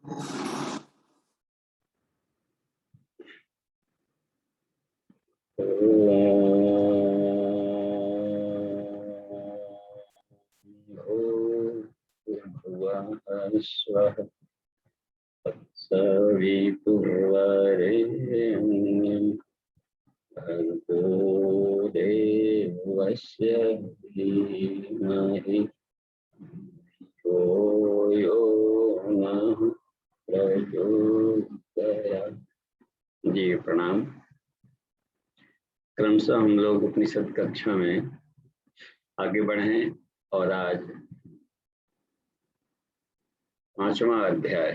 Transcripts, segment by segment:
सवितुर्वरेण्यं भर्गो देवस्य धीमहि धियो यो नः प्रचोदयात्। जी प्रणाम। क्रमशः हम लोग उपनिषद कक्षा में आगे बढ़े और आज 5वां अध्याय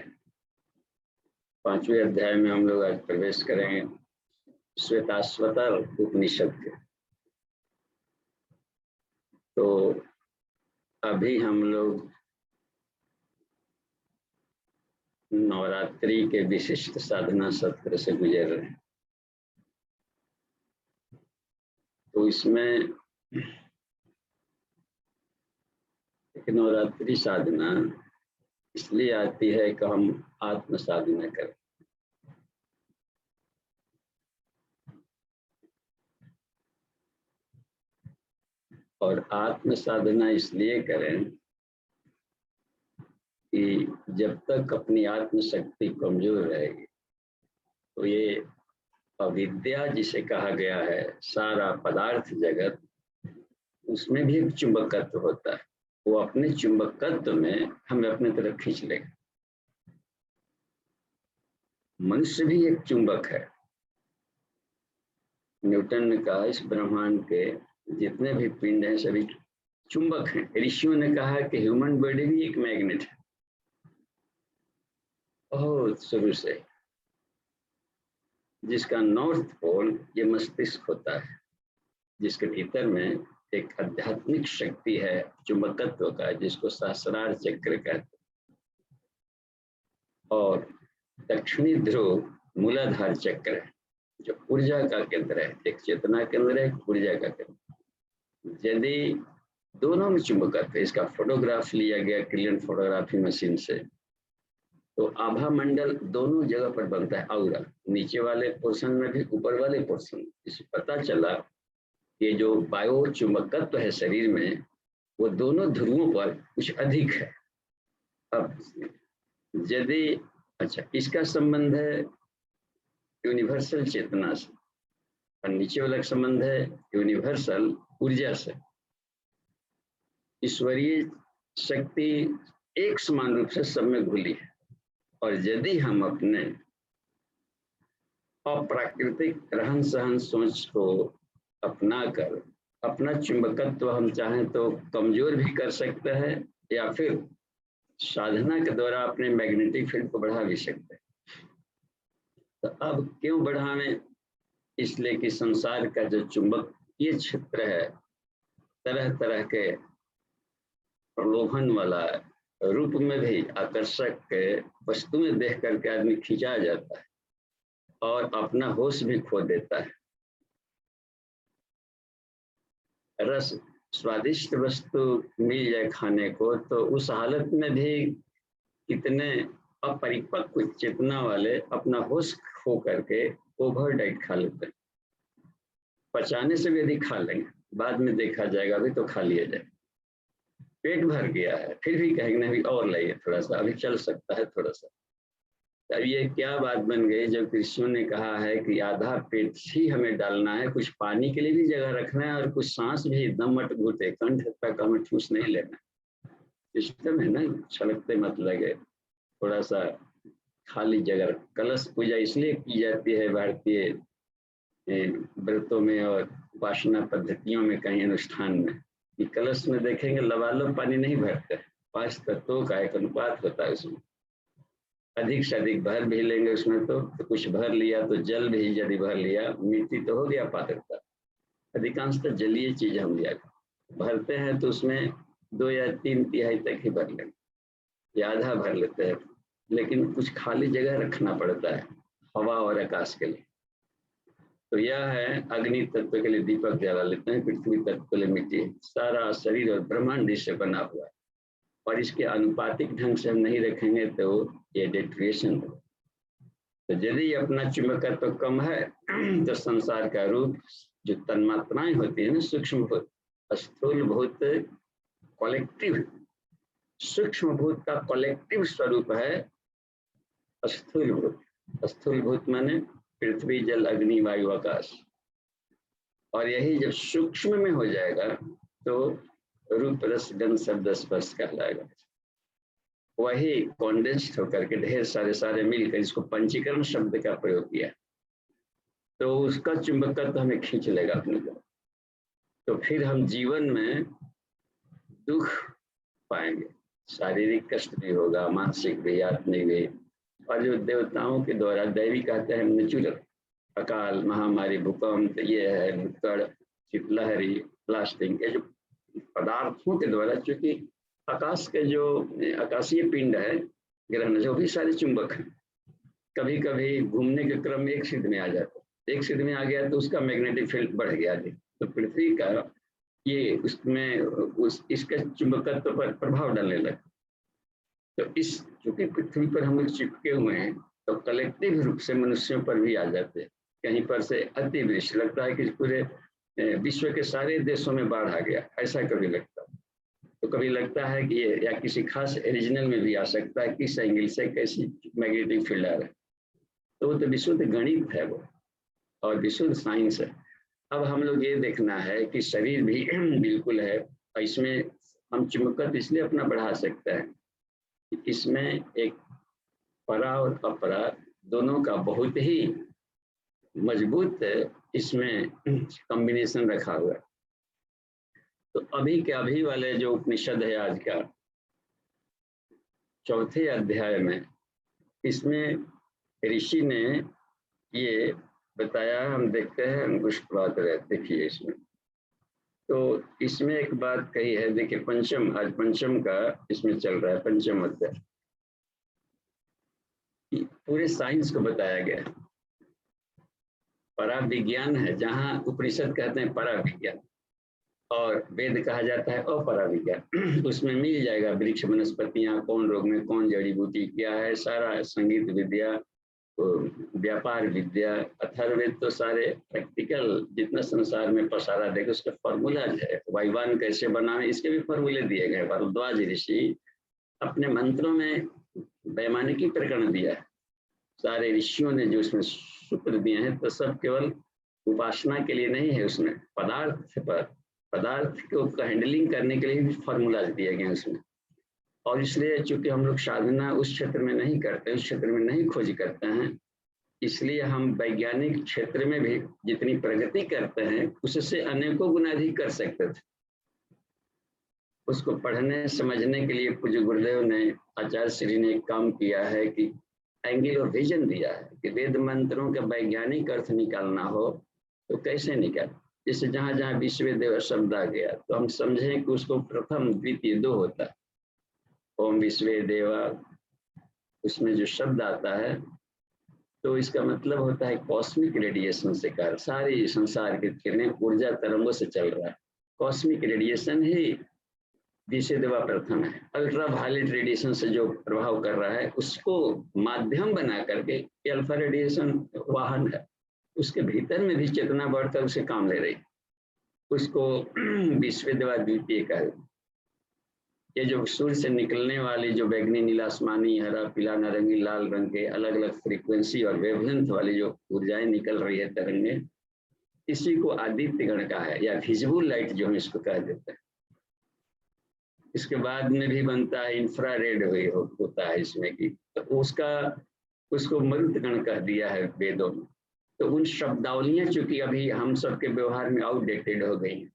5वें अध्याय में हम लोग आज प्रवेश करेंगे श्वेताश्वतर उपनिषद के। तो अभी हम लोग नवरात्रि के विशिष्ट साधना सत्र से गुजर रहे हैं। तो इसमें एक नवरात्रि साधना इसलिए आती है कि हम आत्म साधना करें। और आत्म साधना इसलिए करें कि जब तक अपनी आत्म शक्ति कमजोर रहेगी तो ये अविद्या जिसे कहा गया है, सारा पदार्थ जगत, उसमें भी एक चुंबकत्व होता है। वो अपने चुंबकत्व में हमें अपने तरफ खींच लेगा। मनुष्य भी एक चुंबक है। न्यूटन ने कहा इस ब्रह्मांड के जितने भी पिंड हैं सभी चुंबक हैं। ऋषियों ने कहा कि ह्यूमन बॉडी भी एक मैग्नेट है। बहुत शुरू से जिसका नॉर्थ पोल ये मस्तिष्क होता है, जिसके भीतर में एक आध्यात्मिक शक्ति है चुंबकत्व का, जिसको सहस्रार चक्र कहते हैं। और दक्षिणी ध्रुव मूलाधार चक्र है जो ऊर्जा का केंद्र है। एक चेतना केंद्र है, एक ऊर्जा का केंद्र। यदि दोनों में चुंबकत्व, इसका फोटोग्राफ लिया गया क्लियर फोटोग्राफी मशीन से, तो आभा मंडल दोनों जगह पर बनता है। और नीचे वाले पोर्शन में भी ऊपर वाले पोर्शन, इससे पता चला ये जो वायु चुंबकत्व है शरीर में, वो दोनों ध्रुवों पर कुछ अधिक है। अब यदि अच्छा, इसका संबंध है यूनिवर्सल चेतना से, और नीचे वाला संबंध है यूनिवर्सल ऊर्जा से। ईश्वरीय शक्ति एक समान रूप से सब में घुली है। और यदि हम अपने अप्राकृतिक रहन सहन सोच को अपना कर अपना चुंबकत्व हम चाहें तो कमजोर भी कर सकते हैं, या फिर साधना के द्वारा अपने मैग्नेटिक फील्ड को बढ़ा भी सकते हैं। तो अब क्यों बढ़ावें? इसलिए कि संसार का जो चुंबकीय क्षेत्र है, तरह तरह के प्रलोभन वाला रूप में भी आकर्षक वस्तुएं देख करके आदमी खिंचा जाता है और अपना होश भी खो देता है। रस स्वादिष्ट वस्तु मिल जाए खाने को तो उस हालत में भी कितने अपरिपक्व चेतना वाले अपना होश खो करके ओवर डाइट खा लेते हैं। पचाने से भी अधिक खा लेंगे, बाद में देखा जाएगा, अभी तो खा लिया जाए। पेट भर गया है फिर भी कहेंगे नहीं अभी और लाइए थोड़ा सा, अभी चल सकता है थोड़ा सा। अब ये क्या बात बन गई जब ऋषियों ने कहा है कि आधा पेट ही हमें डालना है, कुछ पानी के लिए भी जगह रखना है और कुछ सांस भी एकदम मत घुटे, कंठ तक हमें ठूस नहीं लेना। सिस्टम है ना, छलकते मत लगे, थोड़ा सा खाली जगह। कलश पूजा इसलिए की जाती है भारतीय व्रतों में और उपासना पद्धतियों में, कहीं अनुष्ठान में, कि कलश में देखेंगे लबालब पानी नहीं भरते, 5 तत्वों का एक अनुपात होता है उसमें। अधिक से अधिक भर भी लेंगे उसमें तो कुछ भर लिया, तो जल भी यदि भर लिया, मिट्टी तो हो गया पात्रता, अधिकांशतः जलीय चीज हम लिया भरते हैं तो उसमें 2 या 3 तिहाई तक ही भर लेंगे या आधा भर लेते हैं। लेकिन कुछ खाली जगह रखना पड़ता है हवा और आकाश के लिए। तो यह है अग्नि तत्व के लिए दीपक जला लेते हैं, पृथ्वी तत्व के लिए मिट्टी। सारा शरीर और ब्रह्मांड इससे बना हुआ है, और इसके अनुपातिक ढंग से हम नहीं रखेंगे तो ये डिट्रिएशन हो। तो यदि अपना चुंबकत्व तो कम है तो संसार का रूप जो तन्मात्राएं होती है ना, सूक्ष्म भूत, स्थूल भूत कलेक्टिव, सूक्ष्म भूत का कलेक्टिव स्वरूप है स्थूल भूत। स्थूल भूत माने पृथ्वी, जल, अग्नि, वायु, आकाश। और यही जब सूक्ष्म में हो जाएगा तो रूप, रस, गंध, शब्द, स्पर्श कहलाएगा। वही कॉन्डेंस्ड होकर के ढेर सारे मिलकर इसको पंचीकरण शब्द का प्रयोग किया, तो उसका चुंबकत्व हमें खींच लेगा अपने को। तो फिर हम जीवन में दुख पाएंगे, शारीरिक कष्ट भी होगा, मानसिक भी, आत्मिक भी। और जो देवताओं के द्वारा दैवी कहते हैं नेचुरल, अकाल, महामारी, भूकंप, ये है भूतड़, शीतलहरी, ब्लास्टिंग, ये जो पदार्थों के द्वारा, चूंकि आकाश के जो आकाशीय पिंड है, ग्रह, जो भी सारे चुंबक हैं, कभी कभी घूमने के क्रम में एक सिद्ध में आ जाता है, एक सिद्ध में आ गया तो उसका मैग्नेटिक फील्ड बढ़ गया। तो पृथ्वी का ये उसमें इसके चुंबकत्व पर प्रभाव डालने लगा। तो इस चूंकि पृथ्वी पर हम लोग चिपके हुए हैं, तो कलेक्टिव रूप से मनुष्यों पर भी आ जाते हैं। कहीं पर से अतिवृष्टि, लगता है कि पूरे विश्व के सारे देशों में बाढ़ आ गया, ऐसा कभी लगता है। तो कभी लगता है कि ये या किसी खास रीजनल में भी आ सकता है, किस एंगल से कैसी मैग्नेटिक फील्ड आ रहा है। तो वो तो विशुद्ध गणित है वो, और विशुद्ध साइंस है। अब हम लोग ये देखना है कि शरीर भी बिल्कुल है, और इसमें हम चुंबकत्व इसलिए अपना बढ़ा सकते हैं, इसमें एक परा और अपरा दोनों का बहुत ही मजबूत इसमें कॉम्बिनेशन रखा हुआ है। तो अभी के अभी वाले जो उपनिषद है आज का, चौथे अध्याय में, इसमें ऋषि ने ये बताया, हम देखते हैं अंगुष्ठ बात रहे, देखिए इसमें। तो इसमें एक बात कही है, देखिए पंचम, आज पंचम का इसमें चल रहा है, पंचम अध्याय, पूरे साइंस को बताया गया। परा विज्ञान है, जहाँ उपनिषद कहते हैं परा विज्ञान, और वेद कहा जाता है अपरा विज्ञान। उसमें मिल जाएगा वृक्ष, वनस्पतियां, कौन रोग में कौन जड़ी बूटी क्या है, सारा संगीत विद्या, व्यापार विद्या, अथर्ववेद तो सारे प्रैक्टिकल जितना संसार में पसारा देगा उसका फॉर्मूला है। वायुवान कैसे बना है इसके भी फॉर्मूले दिए गए। भारद्वाज ऋषि अपने मंत्रों में वैमानिकी प्रकरण दिया है, सारे ऋषियों ने जो उसमें सूत्र दिए हैं, तो सब केवल उपासना के लिए नहीं है, उसमें पदार्थ को हैंडलिंग करने के लिए भी फॉर्मूला दिए गए उसमें। और इसलिए चूंकि हम लोग साधना उस क्षेत्र में नहीं करते, उस क्षेत्र में नहीं खोज करते हैं, इसलिए हम वैज्ञानिक क्षेत्र में भी जितनी प्रगति करते हैं उससे अनेकों गुना अधिक कर सकते थे। उसको पढ़ने समझने के लिए पूज्य गुरुदेव ने, आचार्य श्री ने एक काम किया है कि एंगल ऑफ विजन दिया है कि वेद मंत्रों का वैज्ञानिक अर्थ निकालना हो तो कैसे निकाल। जैसे जहाँ जहाँ विश्व देव शब्द आ गया तो हम समझें कि उसको प्रथम द्वितीय दो होता है। ओम विश्वे देवा, उसमें जो शब्द आता है तो इसका मतलब होता है कॉस्मिक रेडिएशन से कार, सारी संसार के किरणें ऊर्जा तरंगों से चल रहा है। कॉस्मिक रेडिएशन ही विश्व देवा प्रथम है। अल्ट्रा वायलेट रेडिएशन से जो प्रभाव कर रहा है उसको माध्यम बना करके अल्फा रेडिएशन वाहन है, उसके भीतर में भी चेतना बढ़कर उसे काम ले रही, उसको विश्व देवा द्वितीय का। ये जो सूर्य से निकलने वाली जो बैगनी, नीला, आसमानी, हरा, पीला, नारंगी, लाल रंग के अलग अलग फ्रीक्वेंसी और वेवलेंथ वाली जो ऊर्जाएं निकल रही है तरंगें, इसी को आदित्य गण का है, या विजिबल लाइट जो हम इसको कह देते हैं। इसके बाद में भी बनता है इंफ्रारेड होता है इसमें की, तो उसको मरुत गण कह दिया है वेदों में। तो उन शब्दावलियां चूंकि अभी हम सबके व्यवहार में आउटडेटेड हो गई हैं,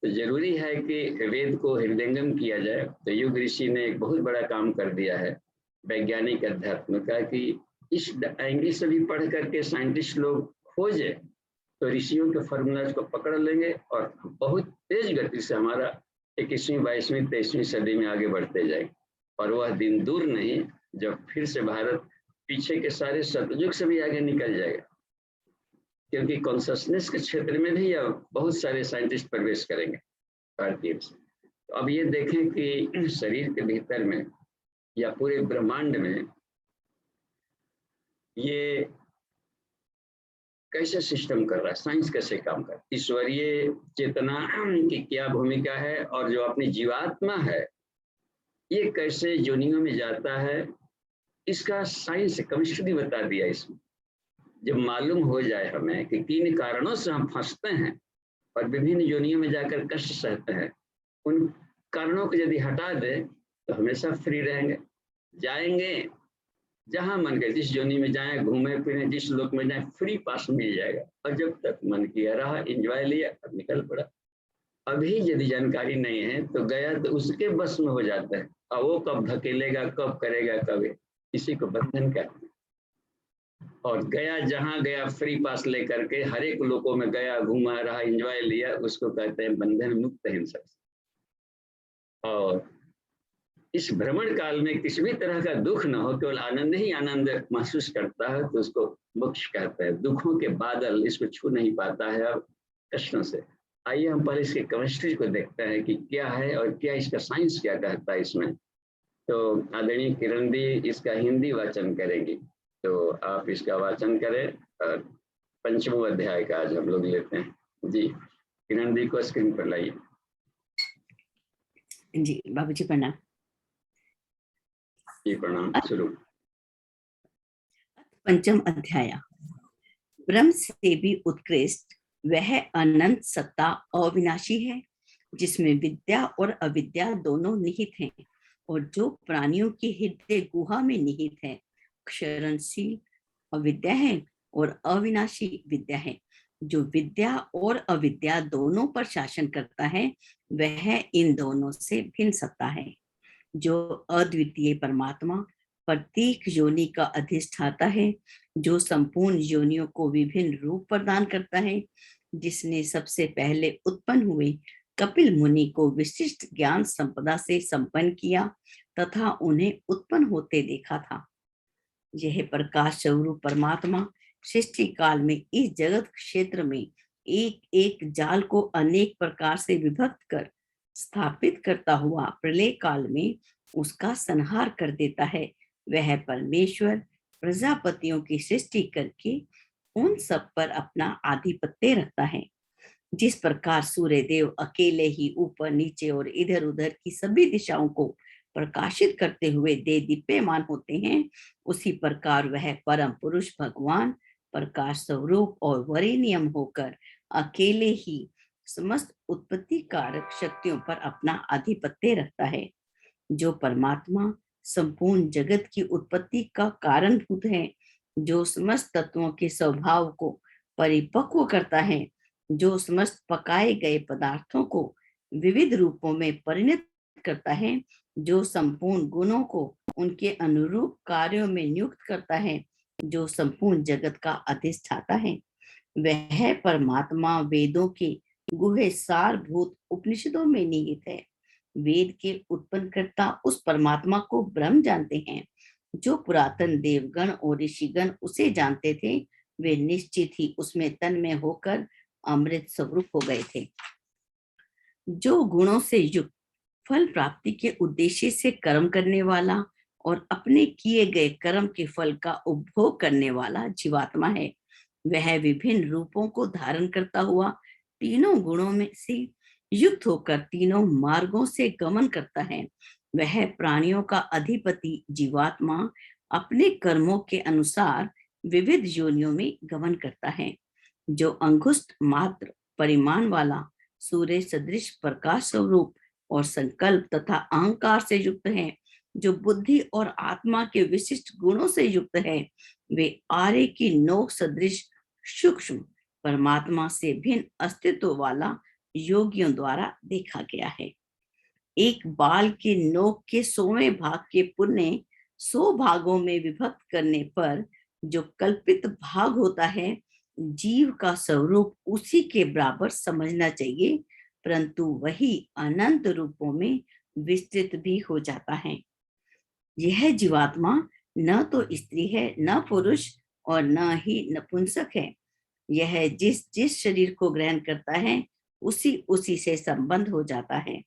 तो जरूरी है कि वेद को हृदयंगम किया जाए। तो युग ऋषि ने एक बहुत बड़ा काम कर दिया है वैज्ञानिक अध्यात्म का, कि इस एंगल से भी पढ़ करके साइंटिस्ट लोग खोजे तो ऋषियों के फॉर्मूलाज को पकड़ लेंगे और बहुत तेज गति से हमारा 21वीं, 22वीं, 23वीं सदी में आगे बढ़ते जाएंगे। और वह दिन दूर नहीं जब फिर से भारत पीछे के सारे सतयुग से भी आगे निकल जाएगा, क्योंकि कॉन्शसनेस के क्षेत्र में भी अब बहुत सारे साइंटिस्ट प्रवेश करेंगे भारतीय से। तो अब ये देखें कि शरीर के भीतर में या पूरे ब्रह्मांड में ये कैसे सिस्टम कर रहा है, साइंस कैसे काम कर रहा है, ईश्वरीय चेतना की क्या भूमिका है, और जो अपनी जीवात्मा है ये कैसे योनियों में जाता है, इसका साइंस केमिस्ट्री बता दिया इसमें। जब मालूम हो जाए हमें कि किन कारणों से हम फंसते हैं और विभिन्न योनियों में जाकर कष्ट सहते हैं, उन कारणों को यदि हटा दे तो हमेशा फ्री रहेंगे, जाएंगे जहां मन करे, जिस योनि में जाए, घूमे फिरे, जिस लोक में जाए, फ्री पास मिल जाएगा। और जब तक मन किया रहा, एंजॉय लिया, अब निकल पड़ा। अभी यदि जानकारी नहीं है तो गया तो उसके बस में हो जाता है, और वो कब धकेलेगा, कब करेगा, कब, इसी को बंधन कहते हैं। और गया जहां गया फ्री पास लेकर के, हर एक लोकों में गया, घूमा रहा, एंजॉय लिया, उसको कहते हैं बंधन मुक्त हिंसक। और इस भ्रमण काल में किसी भी तरह का दुख न हो, केवल आनंद ही आनंद महसूस करता है, तो उसको मोक्ष कहते हैं। दुखों के बादल इसको छू नहीं पाता है अब कष्टों से। आइए हम पहले इसके केमिस्ट्री को देखते हैं कि क्या है और क्या इसका साइंस क्या कहता है इसमें। तो आदरणीय किरण दी इसका हिंदी वाचन करेंगी, तो आप इसका वाचन करें। और पंचम अध्याय का आज हम लोग लेते हैं जी। किरण दी को स्क्रीन पर लाइए। जी बाबूजी प्रणाम। जी प्रणाम, शुरू। पंचम अध्याय। ब्रह्म से भी उत्कृष्ट वह अनंत सत्ता अविनाशी है, जिसमें विद्या और अविद्या दोनों निहित हैं, और जो प्राणियों की हृदय गुहा में निहित है। क्षरणशील अविद्या है और अविनाशी विद्या है। जो विद्या और अविद्या दोनों पर शासन करता है, वह इन दोनों से भिन्न सत्ता है। जो अद्वितीय परमात्मा प्रत्येक योनि का अधिष्ठाता है, जो संपूर्ण योनियों को विभिन्न रूप प्रदान करता है, जिसने सबसे पहले उत्पन्न हुए कपिल मुनि को विशिष्ट ज्ञान संपदा से संपन्न किया तथा उन्हें उत्पन्न होते देखा था। यह प्रकाश स्वरूप परमात्मा सृष्टि काल में इस जगत क्षेत्र में एक एक जाल को अनेक प्रकार से विभक्त कर स्थापित करता हुआ प्रलय काल में उसका संहार कर देता है। वह परमेश्वर प्रजापतियों की सृष्टि करके उन सब पर अपना आधिपत्य रखता है। जिस प्रकार सूर्य देव अकेले ही ऊपर नीचे और इधर उधर की सभी दिशाओं को प्रकाशित करते हुए दे दीप्यमान होते हैं, उसी प्रकार वह परम पुरुष भगवान प्रकाश स्वरूप और वरेनियम होकर अकेले ही समस्त उत्पत्ति कारक शक्तियों पर अपना आधिपत्य रखता है। जो परमात्मा संपूर्ण जगत की उत्पत्ति का कारणभूत है, जो समस्त तत्वों के स्वभाव को परिपक्व करता है, जो समस्त पकाए गए पदार्थों को विविध रूपों में परिणत करता है, जो संपूर्ण गुणों को उनके अनुरूप कार्यों में नियुक्त करता है, जो संपूर्ण जगत का अधिष्ठाता है। वह परमात्मा वेदों के गुहे सारभूत उपनिषदों में निहित है। वेद के उत्पन्नकर्ता उस परमात्मा को ब्रह्म जानते हैं। जो पुरातन देवगण और ऋषिगण उसे जानते थे, वे निश्चित ही उसमें तन्मय होकर अमृत स्वरूप हो गए थे। जो गुणों से युक्त फल प्राप्ति के उद्देश्य से कर्म करने वाला और अपने किए गए कर्म के फल का उपभोग करने वाला जीवात्मा है, वह विभिन्न रूपों को धारण करता हुआ तीनों गुणों में से युक्त होकर तीनों मार्गों से गमन करता है। वह प्राणियों का अधिपति जीवात्मा अपने कर्मों के अनुसार विविध योनियों में गमन करता है। जो अंगुष्ठ मात्र परिमाण वाला सूर्य सदृश प्रकाश स्वरूप और संकल्प तथा अहंकार से युक्त है, जो बुद्धि और आत्मा के विशिष्ट गुणों से युक्त है, वे आरे की नोक सदृश सूक्ष्म परमात्मा से भिन्न अस्तित्व वाला योगियों द्वारा देखा गया है। एक बाल के नोक के 100वें भाग के पुण्य 100 भागों में विभक्त करने पर जो कल्पित भाग होता है, जीव का स्वरूप उसी के बराबर समझना चाहिए, परंतु वही अनंत रूपों में विस्तृत भी हो जाता है। यह जीवात्मा न तो स्त्री है, न पुरुष और न ही नपुंसक है। यह जिस जिस शरीर को ग्रहण करता है, उसी उसी से संबंध हो जाता है।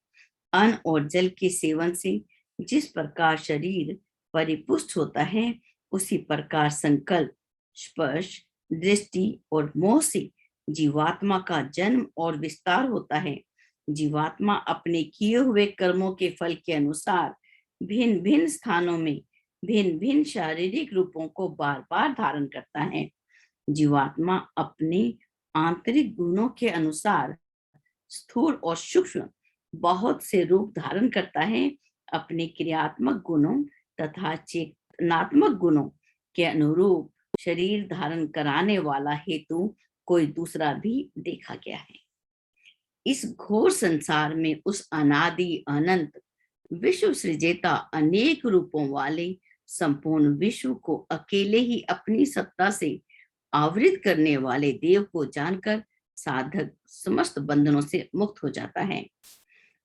अन्न और जल के सेवन से जिस प्रकार शरीर परिपुष्ट होता है, उसी प्रकार संकल्प, स्पर्श, दृष्टि और मोह से जीवात्मा का जन्म और विस्तार होता है। जीवात्मा अपने किए हुए कर्मों के फल के अनुसार भिन्न भिन्न स्थानों में भिन्न भिन्न शारीरिक रूपों को बार बार धारण करता है। जीवात्मा अपने आंतरिक गुणों के अनुसार स्थूल और सूक्ष्म बहुत से रूप धारण करता है। अपने क्रियात्मक गुणों तथा चेतनात्मक गुणों के अनुरूप शरीर धारण कराने वाला हेतु कोई दूसरा भी देखा गया है। इस घोर संसार में उस अनादि अनंत विश्व सृजेता अनेक रूपों वाले संपूर्ण विश्व को अकेले ही अपनी सत्ता से आवृत करने वाले देव को जानकर साधक समस्त बंधनों से मुक्त हो जाता है।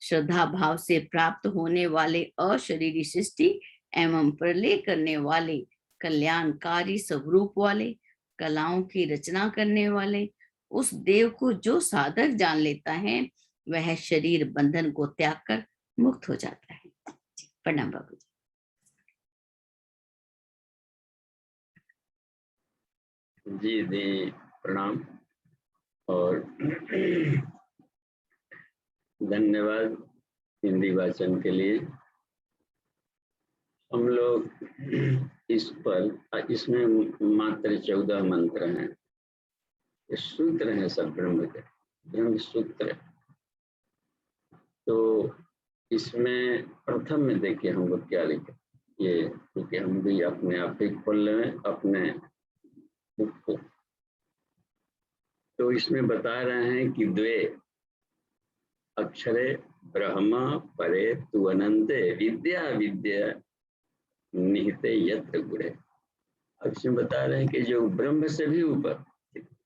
श्रद्धा भाव से प्राप्त होने वाले अशरीरी सृष्टि एवं प्रलय करने वाले कल्याणकारी स्वरूप वाले कलाओं की रचना करने वाले उस देव को जो साधक जान लेता है वह शरीर बंधन को त्याग कर मुक्त हो जाता है। प्रणाम बाबू जी। दी प्रणाम और धन्यवाद हिंदी वाचन के लिए। हम लोग इसमें मात्र 14 मंत्र हैं, सूत्र हैं, सब ब्रह्म सूत्र। तो इसमें प्रथम में देखिए हम लोग क्या लिखे, ये क्योंकि हम भी अपने आप ही खोल रहे हैं अपने बुक को। तो इसमें बता रहे हैं कि द्वे अक्षरे ब्रह्मा परे तु अनंते विद्या विद्या निहिते यत्र गुणे। अब इसमें बता रहे हैं कि जो ब्रह्म से भी ऊपर,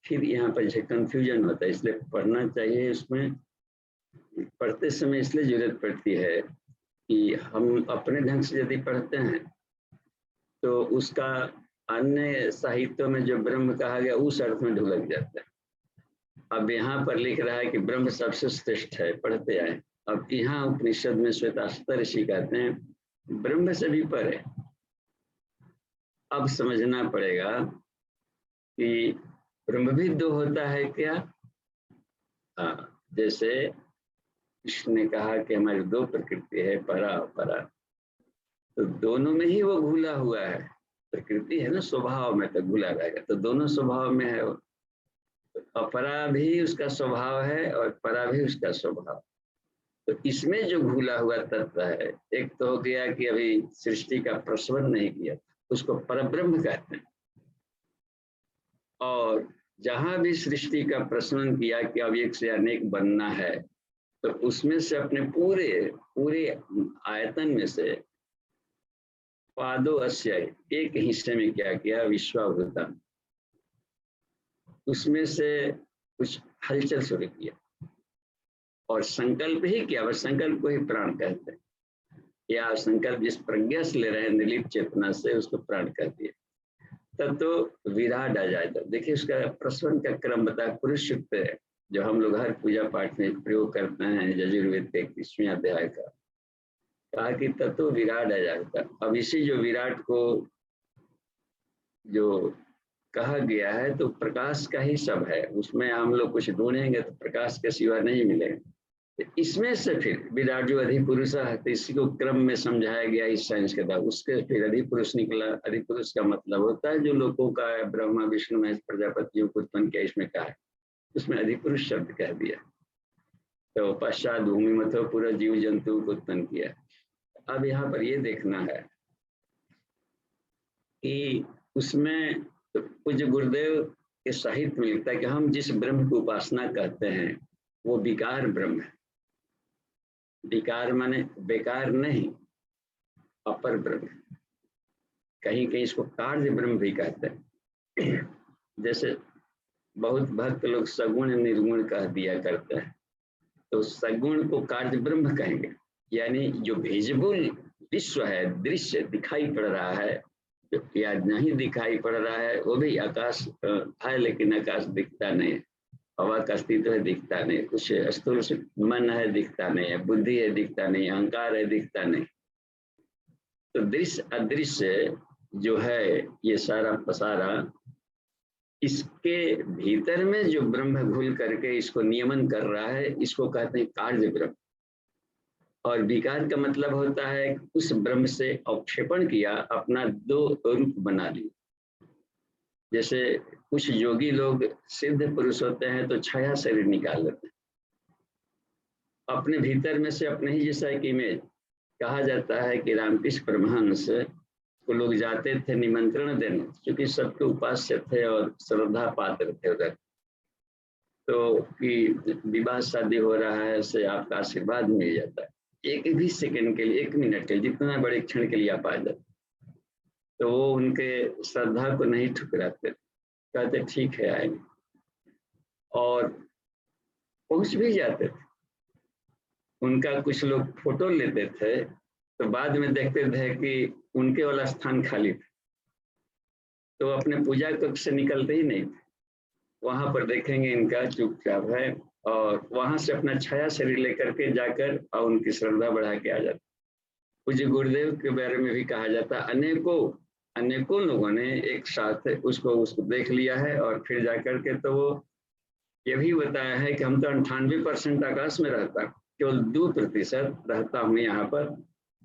फिर यहाँ पर जो कंफ्यूजन होता है इसलिए पढ़ना चाहिए। इसमें पढ़ते समय इसलिए जरूरत पड़ती है कि हम अपने ढंग से यदि पढ़ते हैं तो उसका अन्य साहित्यों में जो ब्रह्म कहा गया उस अर्थ में ढुलक जाता है। अब यहाँ पर लिख रहा है कि ब्रह्म सबसे श्रेष्ठ है, पढ़ते आए। अब यहाँ उपनिषद में श्वेताश्वतर ऋषि कहते हैं ब्रह्म से भी पर है। अब समझना पड़ेगा कि ब्रह्म भी दो होता है क्या? हाँ, जैसे कृष्ण ने कहा कि हमारी दो प्रकृति है, परा परा, तो दोनों में ही वो घुला हुआ है। प्रकृति है ना, स्वभाव में तो घुला रहेगा, तो दोनों स्वभाव में है। अपरा भी उसका स्वभाव है और परा भी उसका स्वभाव। तो इसमें जो घुला हुआ तत्व है, एक तो हो गया कि अभी सृष्टि का प्रसवन नहीं किया, उसको परब्रह्म कहते हैं। और जहां भी सृष्टि का प्रसवन किया कि अब एक से अनेक बनना है, तो उसमें से अपने पूरे आयतन में से पादो अस्य एक हिस्से में क्या किया, विश्वाभूतम, उसमें से कुछ हलचल शुरू किया और संकल्प ही किया। बस संकल्प को ही प्राण कहते हैं, या संकल्प जिस प्रज्ञा से ले रहे हैं निर्लिप्त चेतना से, उसको प्राण कहती है। तब तो विराट आ जाए। तो देखिए उसका प्रसवन का क्रम बताया। पुरुष सूक्त है जो हम लोग हर पूजा पाठ में प्रयोग करते हैं, यजुर्वेद के 21वें अध्याय का, कहा कि तत्व विराट आ जाता। अब इसी जो विराट को जो कहा गया है तो प्रकाश का ही सब है, उसमें हम लोग कुछ ढूंढेंगे तो प्रकाश के सिवा नहीं मिलेगा। तो इसमें से फिर विराट जो अधिपुरुष है, तो इसी को क्रम में समझाया गया इस साइंस के द्वारा। उसके फिर अधिपुरुष निकला। अधिपुरुष का मतलब होता है जो लोगों का है, ब्रह्मा विष्णु महेश प्रजापतियों को उत्पन्न किया, इसमें कहा है, उसमें अधिपुरुष शब्द कह दिया। तो पश्चात भूमि मथो पूरा जीव जंतु को उत्पन्न किया। अब यहाँ पर ये देखना है कि उसमें तो पूज्य गुरुदेव के साहित्य में लिखता है कि हम जिस ब्रह्म की उपासना करते हैं वो विकार ब्रह्म है। विकार माने बेकार नहीं, अपर ब्रह्म। कहीं कहीं इसको कार्य ब्रह्म भी कहते हैं। जैसे बहुत भक्त लोग सगुण निर्गुण कह दिया करते हैं, तो सगुण को कार्य ब्रह्म कहेंगे। यानी जो विजिबल विश्व है, दृश्य दिखाई पड़ रहा है या नहीं दिखाई पड़ रहा है, वो भी आकाश है लेकिन आकाश दिखता नहीं, हवा का अस्तित्व है दिखता नहीं, कुछ स्थूल मन है दिखता नहीं है, बुद्धि है दिखता नहीं, अहंकार है दिखता नहीं। तो दृश्य अदृश्य जो है ये सारा पसारा, इसके भीतर में जो ब्रह्म घुल करके इसको नियमन कर रहा है, इसको कहते हैं कार्य ब्रह्म। और विकार का मतलब होता है उस ब्रह्म से अवक्षेपण किया, अपना दो रूप बना लिया। जैसे कुछ योगी लोग सिद्ध पुरुष होते हैं तो छाया शरीर निकाल लेते हैं अपने भीतर में से, अपने ही जैसा एक इमेज। कहा जाता है कि रामकृष्ण परमहंस को लोग जाते थे निमंत्रण देने, क्योंकि सबके उपास्य थे और श्रद्धा पात्र थे उधर, तो कि विवाह शादी हो रहा है से आपका आशीर्वाद मिल जाता है, एक भी सेकंड के लिए, 1 मिनट के लिए, जितना बड़े क्षण के लिए आप आ जाते। तो वो उनके श्रद्धा को नहीं ठुकराते, कहते ठीक है आएंगे, और पहुंच भी जाते थे। उनका कुछ लोग फोटो लेते थे तो बाद में देखते थे कि उनके वाला स्थान खाली था, तो अपने पूजा कक्ष से निकलते ही नहीं थे। वहां पर देखेंगे इनका चुपचाप है, और वहां से अपना छाया शरीर लेकर के जाकर और उनकी श्रद्धा बढ़ा के आ जाते। पूज्य गुरुदेव के बारे में भी कहा जाता है, अनेकों लोगों ने एक साथ उसको देख लिया है, और फिर जाकर के तो वो ये भी बताया है कि हम तो 98% आकाश में रहता, केवल 2% रहता हूँ यहाँ पर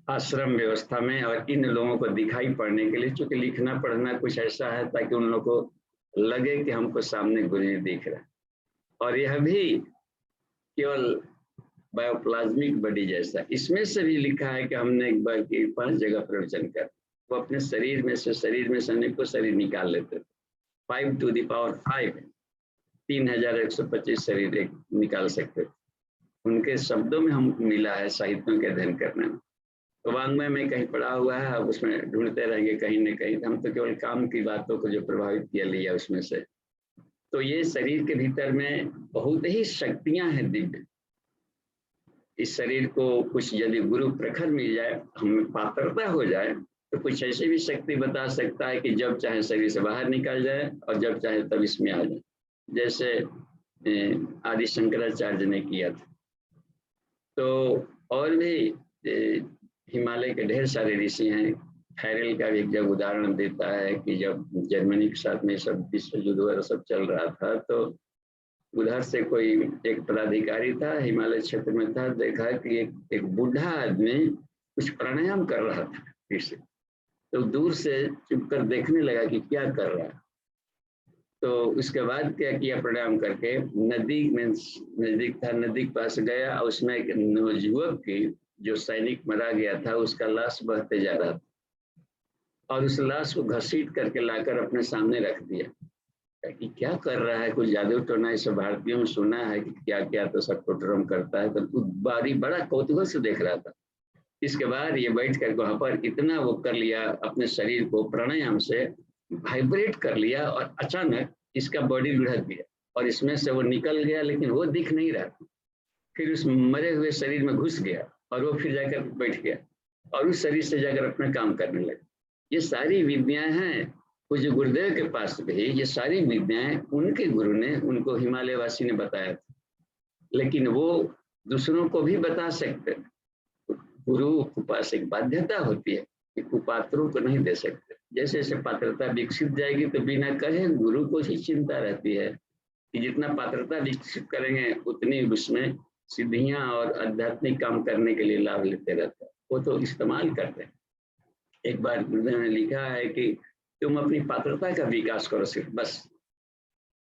आश्रम व्यवस्था में, और इन लोगों को दिखाई पड़ने के लिए, चूंकि लिखना पढ़ना कुछ ऐसा है ताकि उन लोगों को लगे कि हमको सामने गुरु जी दिख रहा है। और यह भी केवल बायोप्लाज्मिक बॉडी जैसा, इसमें से भी लिखा है कि हमने एक बार की 5 जगह प्रवचन कर, वो अपने शरीर में से अनेकों शरीर निकाल लेते थे, 5 to the power 5, 3125 शरीर एक निकाल सकते थे। उनके शब्दों में हम मिला है साहित्यों के अध्ययन करने में, तो वांग्मय में कहीं पढ़ा हुआ है, अब उसमें ढूंढते रहेंगे कहीं न कहीं। हम तो केवल काम की बातों को जो प्रभावित किया लिया उसमें से। तो ये शरीर के भीतर में बहुत ही शक्तियां हैं दिव्य। इस शरीर को कुछ यदि गुरु प्रखर मिल जाए, हमें पात्रता हो जाए, तो कुछ ऐसी भी शक्ति बता सकता है कि जब चाहे शरीर से बाहर निकल जाए और जब चाहे तब इसमें आ जाए, जैसे आदि शंकराचार्य ने किया था। तो और भी हिमालय के ढेर सारे ऋषि हैं। हैरल का भी एक जब उदाहरण देता है कि जब जर्मनी के साथ में सब विश्व युद्ध वगैरह सब चल रहा था, तो उधर से कोई एक पदाधिकारी था, हिमालय क्षेत्र में था, देखा कि एक बूढ़ा आदमी कुछ प्राणायाम कर रहा था फिर से, तो दूर से चुप कर देखने लगा कि क्या कर रहा है। तो उसके बाद क्या किया, प्राणायाम करके नदी में नजदीक था, नदी के पास गया, और उसमें एक नवयुवक की जो सैनिक मरा गया था उसका लाश बहते जा रहा था, और उस लाश को घसीट करके लाकर अपने सामने रख दिया कि क्या कर रहा है, कुछ जादू टोना, इस भारतीयों में सुना है कि क्या क्या तो सब टोटरम करता है। तो बारी बड़ा कौतूहल से देख रहा था। इसके बाद ये बैठ कर वहां पर इतना वो कर लिया, अपने शरीर को प्राणायाम से वाइब्रेट कर लिया, और अचानक इसका बॉडी लुढ़क गया और इसमें से वो निकल गया, लेकिन वो दिख नहीं रहा। फिर उस मरे हुए शरीर में घुस गया और वो फिर जाकर बैठ गया और उस शरीर से जाकर अपना काम करने लगा। ये सारी विद्याएं हैं पूज्य गुरुदेव के पास भी। ये सारी विद्याएं उनके गुरु ने, उनको हिमालय वासी ने बताया था, लेकिन वो दूसरों को भी बता सकते। गुरु के पास एक बाध्यता होती है कि कुपात्रों को नहीं दे सकते। जैसे जैसे पात्रता विकसित जाएगी तो बिना कहे गुरु को ही चिंता रहती है कि जितना पात्रता विकसित करेंगे उतनी उसमें सिद्धियां और आध्यात्मिक काम करने के लिए लाभ लेते रहते हैं। वो तो इस्तेमाल करते हैं। एक बार गुरुदेव ने लिखा है कि तुम अपनी पात्रता का विकास करो सिर्फ, बस।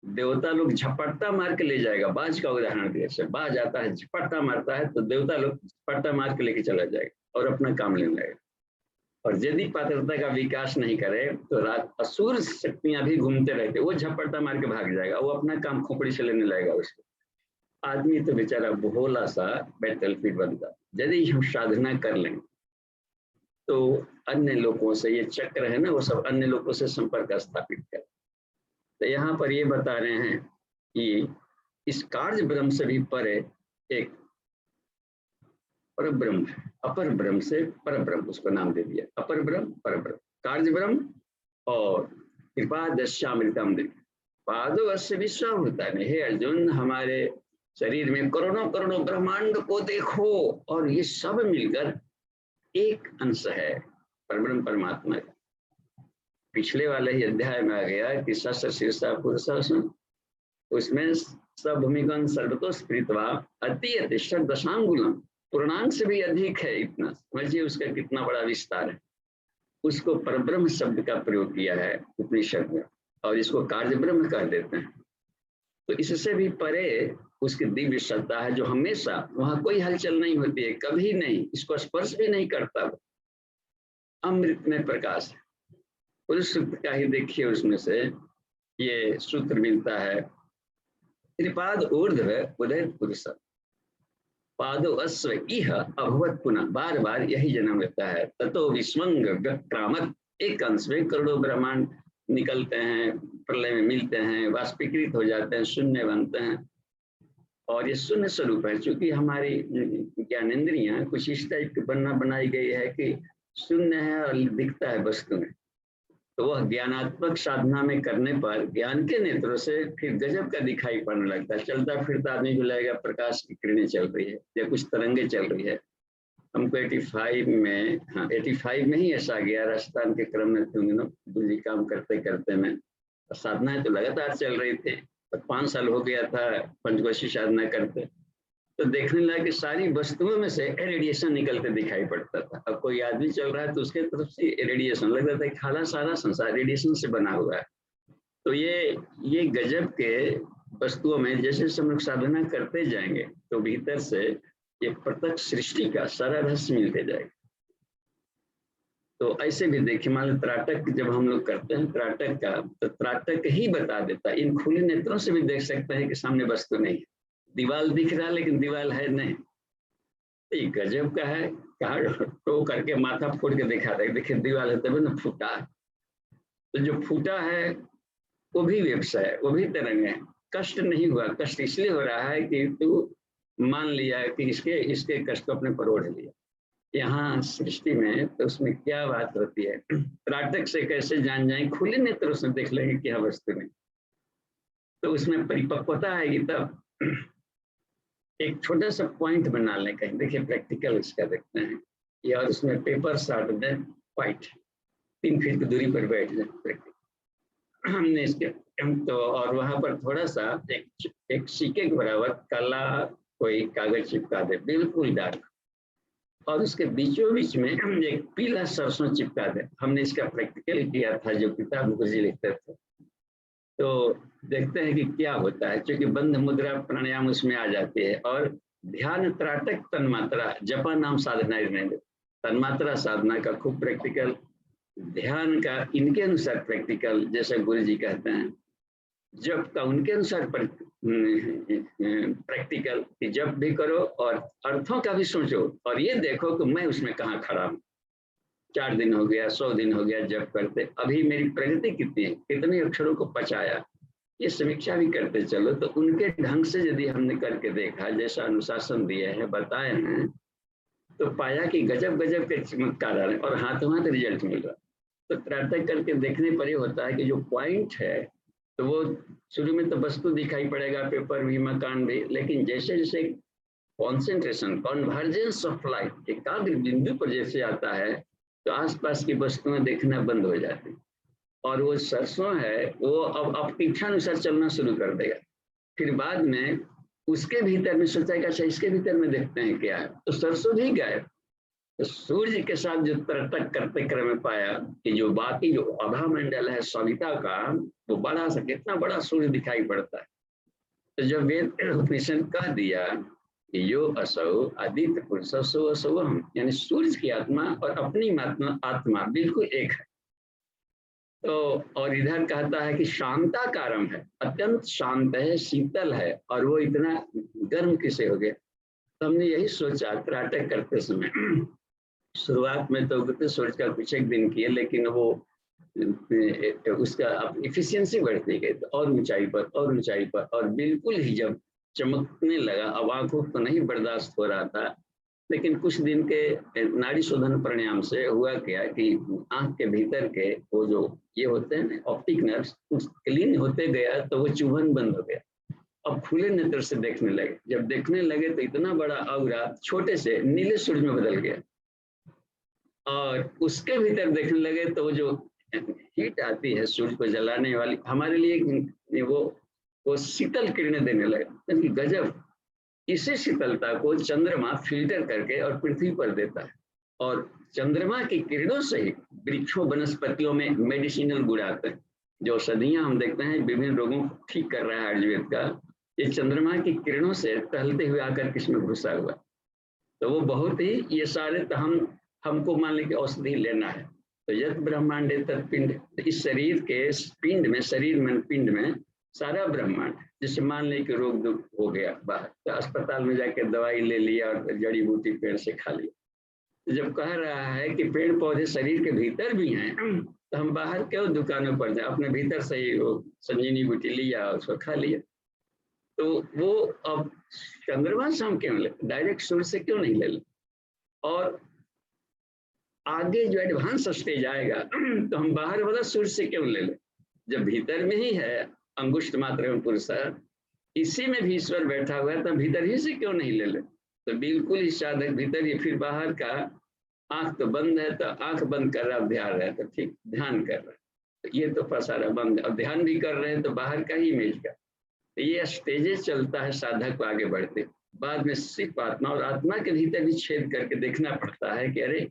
देवता लोग झपट्टा मार के ले जाएगा। बाज का उदाहरण दिया, से बाज आता है, झपट्टा मारता है तो देवता लोग झपट्टा मार के लेके चला जाएगा और अपना काम लेने लगेगा। और यदि पात्रता का विकास नहीं करे तो रात असुर शक्तियां भी घूमते रहते, वो झपट्टा मार के भाग जाएगा, वो अपना काम खोपड़ी से लेने लगेगा उसको। आदमी तो बेचारा भोला सा बैटलफील्ड बनता। यदि हम साधना कर लें तो अन्य लोगों से, ये चक्र है ना, वो सब अन्य लोगों से संपर्क स्थापित कर। तो यहाँ पर ये बता रहे हैं कि इस कार्य ब्रह्म से भी परे एक पर ब्रह्म है। अपर ब्रह्म से पर ब्रह्म, उसको नाम दे दिया अपर ब्रह्म, पर ब्रह्म, कार्य ब्रह्म। और कृपा दश्यामृतम पादो अस्य विश्वामृता। हे अर्जुन, हमारे शरीर में करोड़ों करोड़ों ब्रह्मांड को देखो, और ये सब मिलकर एक अंश है परब्रह्म परमात्मा का। पिछले वाले ही अध्याय में आ गया कि सहस्र शीर्षा पुरुषासु, उसमें सभूमिगन सर्वतो स्प्रीतवा अति अतिष्ठ दशांगुलम, पूर्णांक से भी अधिक है। इतना समझिए उसका कितना बड़ा विस्तार है। उसको परब्रह्म शब्द का प्रयोग किया है उपनिषद में, और इसको कार्य ब्रह्म कह देते हैं। तो इससे भी परे उसकी दिव्य सत्ता है, जो हमेशा वहां कोई हलचल नहीं होती है, कभी नहीं, इसको स्पर्श भी नहीं करता। अमृत में प्रकाश है। पुरुष सूत्र का ही देखिए, उसमें से ये सूत्र मिलता है, त्रिपाद ऊर्ध्व उदय पुरुष पादो अश्व इह अभवत पुनः, बार बार यही जन्म लेता है। ततो विस्वंग व्यक्रामत, एक अंश में करोड़ों ब्रह्मांड निकलते हैं, प्रलय में मिलते हैं, वाष्पीकृत हो जाते हैं, शून्य बनते हैं। और ये शून्य स्वरूप है। चूंकि हमारी ज्ञानेन्द्रियां कुछ इस टाइप की बनाई गई है कि शून्य है और दिखता है वस्तु में, तो वह ज्ञानात्मक साधना में करने पर ज्ञान के नेत्रों से फिर गजब का दिखाई पड़ने लगता है। चलता फिरता आदमी को लगेगा प्रकाश की किरणें चल रही है या कुछ तरंगे चल रही है। हमको 85 में, हाँ 85 में ही ऐसा गया, राजस्थान के क्रम में थे उन दिनों, दूसरी काम करते करते में साधनाएं तो लगातार चल रही थी। 5 साल हो गया था पंचकोशी साधना करते, तो देखने लगा कि सारी वस्तुओं में से रेडिएशन निकलते दिखाई पड़ता था। अब कोई आदमी चल रहा है तो उसके तरफ से रेडिएशन लग रहा था, खाला सारा संसार रेडिएशन से बना हुआ है। तो ये गजब के वस्तुओं में जैसे जैसे हम लोग साधना करते जाएंगे तो भीतर से ये प्रत्यक्ष सृष्टि का सारा रहस्य मिलते जाएगा। तो ऐसे भी देखिए, मान लो त्राटक जब हम लोग करते हैं त्राटक का, तो त्राटक ही बता देता है, इन खुले नेत्रों से भी देख सकते हैं कि सामने वस्तु नहीं है। दीवाल दिख रहा है लेकिन दीवाल है नहीं। ये गजब का है, कहा टो करके माथा फोड़ के दिखा दे, देखिए दीवाल है तभी ना फूटा है। तो जो फूटा है वो भी व्यवसाय है, वो भी तरंग है। कष्ट नहीं हुआ, कष्ट इसलिए हो रहा है कि तू मान लिया कि इसके कष्ट को अपने पर ओढ़ लिया। यहाँ सृष्टि में तो उसमें क्या बात होती है, त्राटक से कैसे जान जाए, खुले नेत्रों से देख लेंगे क्या वस्तु नहीं, तो उसमें परिपक्वता आएगी। तब एक छोटा सा पॉइंट बना लें कहीं, देखिए प्रैक्टिकल इसका देखते हैं, या और उसमें पेपर साट दें व्हाइट, 3 फीट की दूरी पर बैठ जाए। हमने इसके तो और वहां पर थोड़ा सा एक सिक्के के बराबर काला कोई कागज चिपका दे, बिल्कुल डार्क, और उसके बीचों बीच में एक पीला सरसों चिपका दे। हमने इसका प्रैक्टिकल किया था, जो किताब गुरुजी लिखते थे। तो देखते हैं कि क्या होता है, क्योंकि बंध मुद्रा प्राणायाम उसमें आ जाती है। और ध्यान त्राटक तन्मात्रा जपा नाम साधना, तन्मात्रा साधना का खूब प्रैक्टिकल, ध्यान का इनके अनुसार प्रैक्टिकल, जैसे गुरु जी कहते हैं, जप का उनके अनुसार प्रैक्टिकल, कि जप भी करो और अर्थों का भी सोचो, और ये देखो कि मैं उसमें कहाँ खड़ा हूँ। 4 दिन हो गया, 100 दिन हो गया जप करते, अभी मेरी प्रगति कितनी है, कितने अक्षरों को पचाया, ये समीक्षा भी करते चलो। तो उनके ढंग से यदि हमने करके देखा, जैसा अनुशासन दिए हैं, बताए हैं, तो पाया कि गजब गजब के चमत्कार आ रहे हैं और हाथों हाथ रिजल्ट मिल रहा है। तो त्राटक करके देखने पर ही होता है कि जो पॉइंट है, तो वो शुरू में तो वस्तु दिखाई पड़ेगा, पेपर भी, मकान भी, लेकिन जैसे जैसे कॉन्सेंट्रेशन, कॉन्वर्जेंस ऑफ लाइट, एकाग्र बिंदु पर जैसे आता है, तो आसपास की वस्तुएं देखना बंद हो जाती, और वो सरसों है वो अब अपेक्षानुसार चलना शुरू कर देगा। फिर बाद में उसके भीतर में सोचेगा, अच्छा इसके भीतर में देखते हैं क्या है, तो सरसों भी गायब। तो सूर्य के साथ जो त्राटक करते क्रम में पाया कि जो बाकी जो आभा मंडल है सविता का, वो बड़ा सा, कितना बड़ा सूर्य दिखाई पड़ता है। तो जब वेद उपनिषद कह दिया कि यो असौ आदित्य पुरुषो असौ हम, यानी सूर्य की आत्मा और अपनी आत्मा बिल्कुल एक है। तो और इधर कहता है कि शांताकारम है, अत्यंत शांत है, शीतल है, और वो इतना गर्म किसे हो गया। तो हमने यही सोचा त्राटक करते समय, शुरुआत में तो उगते सूरज का कुछ एक दिन किया, लेकिन वो उसका इफिशियंसी बढ़ती गई, तो और ऊंचाई पर और ऊंचाई पर, और बिल्कुल ही जब चमकने लगा, अब आंखों को नहीं बर्दाश्त हो रहा था, लेकिन कुछ दिन के नाड़ी शोधन प्राणायाम से हुआ क्या कि आंख के भीतर के वो जो ये होते हैं ऑप्टिक नर्व्स, क्लीन होते गया, तो वो चुभन बंद हो गया। अब खुले नेत्र से देखने लगे, जब देखने लगे तो इतना बड़ा औरा छोटे से नीले सूरज में बदल गया, और उसके भीतर देखने लगे तो वो जो हीट आती है सूर्य को जलाने वाली, हमारे लिए वो शीतल किरणें देने लगे, क्योंकि गजब। इसी शीतलता को चंद्रमा फिल्टर करके और पृथ्वी पर देता है, और चंद्रमा की किरणों से ही वृक्षों वनस्पतियों में मेडिसिनल गुण आते हैं। जो औषधियां हम देखते हैं विभिन्न रोगों को ठीक कर रहा है आयुर्वेद का, ये चंद्रमा की किरणों से टहलते हुए आकर किसमें घुसा हुआ। तो वो बहुत ही, ये सारे तो हमको मान लीजिए औषधि लेना है, तो यत ब्रह्मांड तत्पिंड, इस शरीर के पिंड में, शरीर में पिंड में सारा ब्रह्मांड, जैसे मान ली कि रोग दुख हो गया बाहर, तो अस्पताल में जाके दवाई ले लिया और जड़ी बूटी पेड़ से खा लिया। जब कह रहा है कि पेड़ पौधे शरीर के भीतर भी हैं, तो हम बाहर क्यों दुकानों पर जाए, अपने भीतर से ही वो संजीवनी बूटी लिया, उसको खा लिया। तो वो अब चंद्रमा से हम क्यों ले, डायरेक्ट सूर्य से क्यों नहीं ले? और आगे जो एडवांस स्टेज आएगा तो हम बाहर वाला सूर्य से क्यों ले? जब भीतर में ही है अंगुष्ठ मात्र में पुरुषा, इसी में भी ईश्वर बैठा हुआ है, तो भीतर ही से क्यों नहीं ले? तो बिल्कुल ही साधक भीतर ही, फिर बाहर का आंख तो बंद है, तो आंख बंद कर रहा, ध्यान रहा है तो ठीक ध्यान कर रहा है, तो ये तो पसारा बंद है, और ध्यान भी कर रहे हैं तो बाहर का ही इमेज का। तो ये स्टेजेस चलता है साधक को आगे बढ़ते। बाद में सिर्फ आत्मा, और आत्मा के भीतर भी छेद करके देखना पड़ता है कि अरे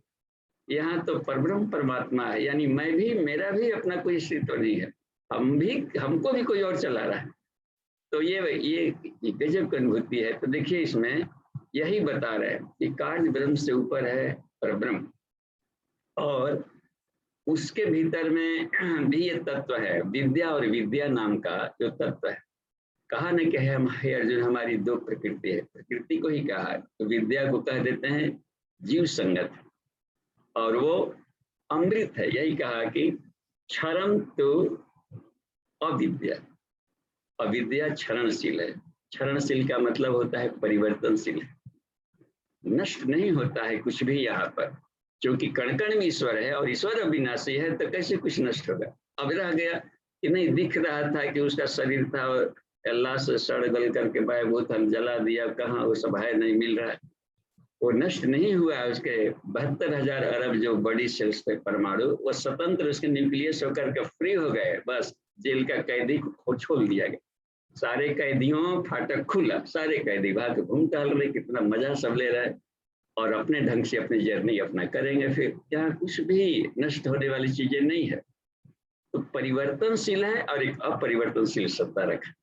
यहाँ तो परब्रह्म परमात्मा है, यानी मैं भी, मेरा भी अपना कोई अस्तित्व नहीं है, हमको भी कोई और चला रहा है। तो ये गजब की अनुभूति है। तो देखिए इसमें यही बता रहे हैं कि कार्य ब्रह्म से ऊपर है परब्रह्म, और उसके भीतर में भी ये तत्व है विद्या, और विद्या नाम का जो तत्व है। कहा न कि हम हे अर्जुन हमारी दो प्रकृति है, प्रकृति को ही कहा है। तो विद्या को कह देते हैं जीव संगत, और वो अमृत है। यही कहा कि क्षरम तो अविद्या, अविद्या क्षरणशील है। क्षरणशील का मतलब होता है परिवर्तनशील, नष्ट नहीं होता है कुछ भी यहाँ पर, क्योंकि कण कण में ईश्वर है, और ईश्वर अविनाशी है, तो कैसे कुछ नष्ट होगा। अब रह गया कि नहीं, दिख रहा था कि उसका शरीर था और अल्लाह से सड़ गल करके बायभूत हम जला दिया, कहाँ वो सब है, नहीं मिल रहा है, वो नष्ट नहीं हुआ। उसके 72,000 अरब जो बड़ी सेल्स थे परमाणु, वो स्वतंत्र उसके न्यूक्लियस होकर के फ्री हो गए। बस जेल का कैदी को छोड़ दिया गया, सारे कैदियों फाटक खुला, सारे कैदी भाग घूम टहल रहे, कितना मजा सब ले रहा है, और अपने ढंग से अपनी जर्नी अपना करेंगे। फिर यहाँ कुछ भी नष्ट होने वाली चीजें नहीं है। तो परिवर्तनशील है और एक अपरिवर्तनशील सत्ता रखा,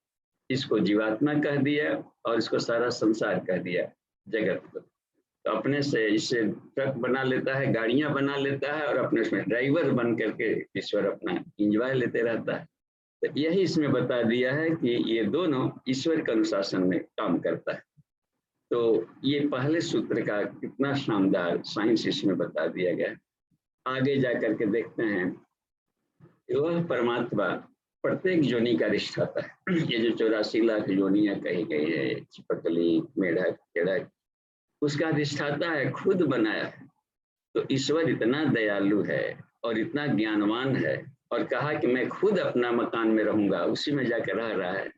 इसको जीवात्मा कह दिया और इसको सारा संसार कह दिया, जगत को। तो अपने से इससे ट्रक बना लेता है, गाड़ियां बना लेता है, और अपने उसमें ड्राइवर बन करके ईश्वर अपना इंजॉय लेते रहता है। तो यही इसमें बता दिया है कि ये दोनों ईश्वर के अनुशासन में काम करता है। तो ये पहले सूत्र का कितना शानदार साइंस इसमें बता दिया गया। आगे जाकर के देखते हैं, वह परमात्मा प्रत्येक योनि का रिश्ता है। ये जो 84 लाख योनियां कही गई है, चिपकली, मेढक, केड़क, उसका अधिष्ठाता है, खुद बनाया है। तो ईश्वर इतना दयालु है और इतना ज्ञानवान है, और कहा कि मैं खुद अपना मकान में रहूंगा, उसी में जाकर रह रहा है।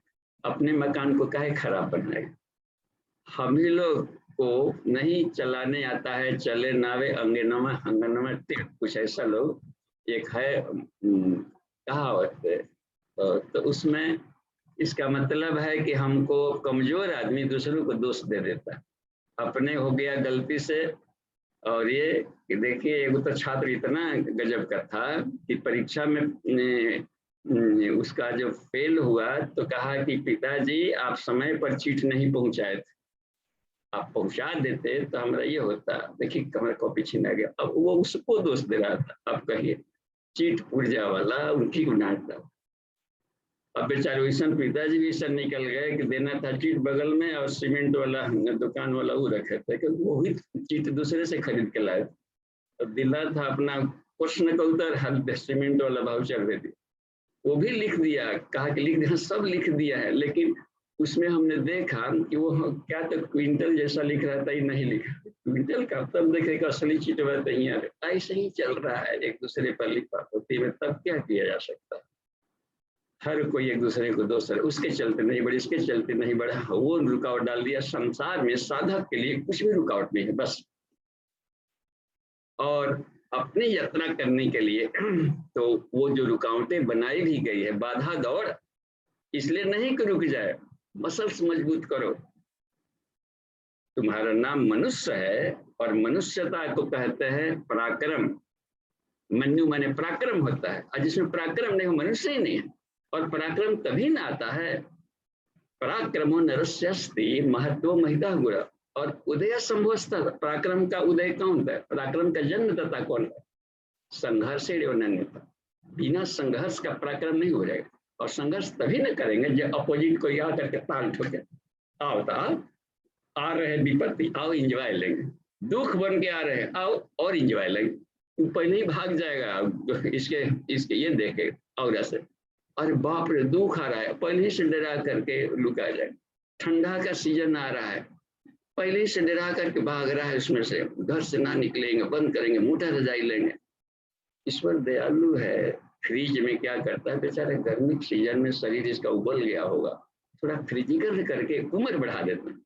अपने मकान को काहे खराब बनाएगा। हम ही लोग को नहीं चलाने आता है, चले नावे अंगनमा हंगनमा टेढ़, कुछ ऐसा लोग एक है कहावत, तो उसमें इसका मतलब है कि हमको कमजोर आदमी दूसरों को दोष दे देता है, अपने हो गया गलती से। और ये कि देखिए, एक तो छात्र इतना गजब का था कि परीक्षा में उसका जो फेल हुआ, तो कहा कि पिताजी आप समय पर चिट नहीं पहुंचाए थे, आप पहुंचा देते तो हमारा ये होता। देखिए हमारा कॉपी छीना गया, अब वो उसको दोष दे रहा था। अब कहिए, चिट ऊर्जा वाला उनकी डांटता। अब बेचारे वैसा पिताजी भी ऐसा निकल गए कि देना था चिट बगल में, और सीमेंट वाला दुकान वाला वो रखे थे, क्योंकि वो भी चिट दूसरे से खरीद के लाए। तो दिला था अपना प्रश्न का उत्तर, हल सीमेंट वाला भाउचर दे दिया, वो भी लिख दिया, कहा कि लिख दिया, सब लिख दिया है, लेकिन उसमें हमने देखा कि वो क्या तो क्विंटल जैसा लिख रहा था, ही नहीं लिखा क्विंटल का, तब देखेगा असली चीज बात नहीं है। ऐसे ही चल रहा है, एक दूसरे पर लिखा होती है, तब क्या किया जा सकता है। हर कोई एक दूसरे को दोष है, उसके चलते नहीं बढ़े, इसके चलते नहीं बढ़ा, वो रुकावट डाल दिया। संसार में साधक के लिए कुछ भी रुकावट नहीं है बस। और अपनी यात्रा करने के लिए तो वो जो रुकावटें बनाई भी गई है, बाधा दौड़, इसलिए नहीं कि रुक जाए, मसल्स मजबूत करो। तुम्हारा नाम मनुष्य है और मनुष्यता को कहते हैं पराक्रम। मनु माने पराक्रम होता है, और जिसमें पराक्रम नहीं, मनुष्य ही नहीं है। और पराक्रम तभी ना आता है, पराक्रमो नरस्यस्ति महत्व महिता गुण, और उदय संभवस्तः, पराक्रम का उदय कौन है, पराक्रम का जन्मदाता कौन है, संघर्ष अन्यथा। बिना संघर्ष का पराक्रम नहीं हो जाएगा। और संघर्ष तभी न करेंगे जब अपोजिट कोई आ करके ताल ठोके, आओ तो आ रहे विपत्ति, आओ इंजॉय लेंगे, दुख बन के आ रहे हैं, आओ और इंजॉय लेंगे। तू पहले ही भाग जाएगा इसके ये देखे और ऐसे, अरे बाप रे दुख आ रहा है, पहले ही से डरा करके लुका जाए। ठंडा का सीजन आ रहा है, पहले ही से डरा करके भाग रहा है, उसमें से घर से ना निकलेंगे, बंद करेंगे, मोटा रजाई लेंगे। ईश्वर दयालु है, फ्रिज में क्या करता है बेचारे, गर्मी सीजन में शरीर इसका उबल गया होगा, थोड़ा फ्रिजिकल करके उम्र बढ़ा देते हैं।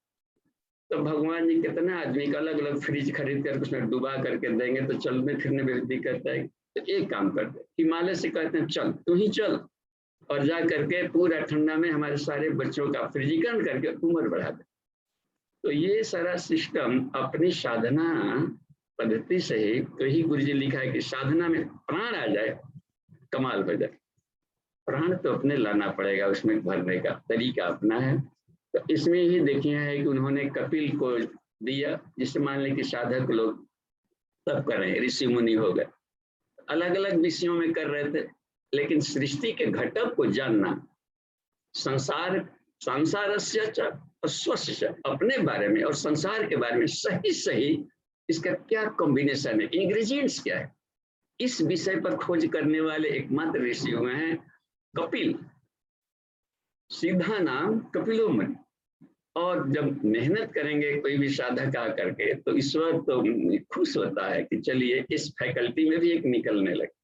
तो भगवान जी कितने आदमी का अलग अलग फ्रिज खरीद कर उसमें डुबा करके देंगे, तो चलने फिरने में दिक्कत है। तो एक काम करते, हिमालय से कहते हैं चल, तू ही चल, और जा करके पूरा ठंडा में हमारे सारे बच्चों का फ्रिजीकरण करके उम्र बढ़ा दे। तो ये सारा सिस्टम अपनी साधना पद्धति से ही, तो ही गुरु जी लिखा है कि साधना में प्राण आ जाए, कमाल हो जाए। प्राण तो अपने लाना पड़ेगा, उसमें भरने का तरीका अपना है। तो इसमें ही देखिए है कि उन्होंने कपिल को दिया, जिससे मान लें कि साधक लोग सब कर रहे हैं, ऋषि मुनि हो गए, अलग अलग विषयों में कर रहे थे, लेकिन सृष्टि के घटक को जानना, संसारस्य अपने बारे में और संसार के बारे में सही सही इसका क्या कॉम्बिनेशन है, इंग्रेडिएंट्स क्या है, इस विषय पर खोज करने वाले एकमात्र ऋषि हुए हैं कपिल। सीधा नाम कपिलो मुनि। और जब मेहनत करेंगे कोई भी साधक आ करके, तो ईश्वर तो खुश होता है कि चलिए इस फैकल्टी में भी एक निकलने लगे।